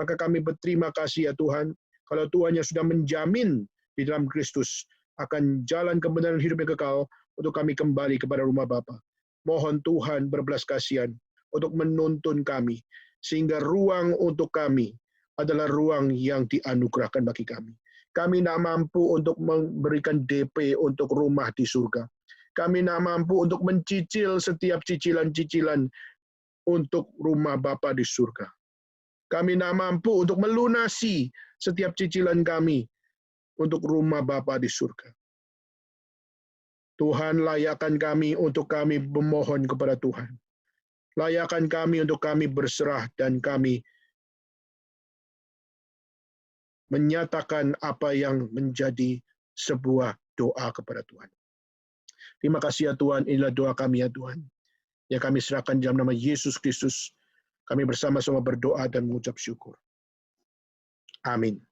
Speaker 1: Maka kami berterima kasih ya Tuhan, kalau Tuhan yang sudah menjamin di dalam Kristus akan jalan kebenaran hidup yang kekal, untuk kami kembali kepada rumah Bapa. Mohon Tuhan berbelas kasihan untuk menuntun kami, sehingga ruang untuk kami adalah ruang yang dianugerahkan bagi kami. Kami tidak mampu untuk memberikan DP untuk rumah di surga. Kami tidak mampu untuk mencicil setiap cicilan-cicilan untuk rumah Bapa di surga. Kami tidak mampu untuk melunasi setiap cicilan kami untuk rumah Bapa di surga. Tuhan, layakkan kami untuk kami memohon kepada Tuhan. Layakkan kami untuk kami berserah dan kami menyatakan apa yang menjadi sebuah doa kepada Tuhan. Terima kasih ya Tuhan, inilah doa kami ya Tuhan. Yang kami serahkan dalam nama Yesus Kristus. Kami bersama-sama berdoa dan mengucap syukur. Amin.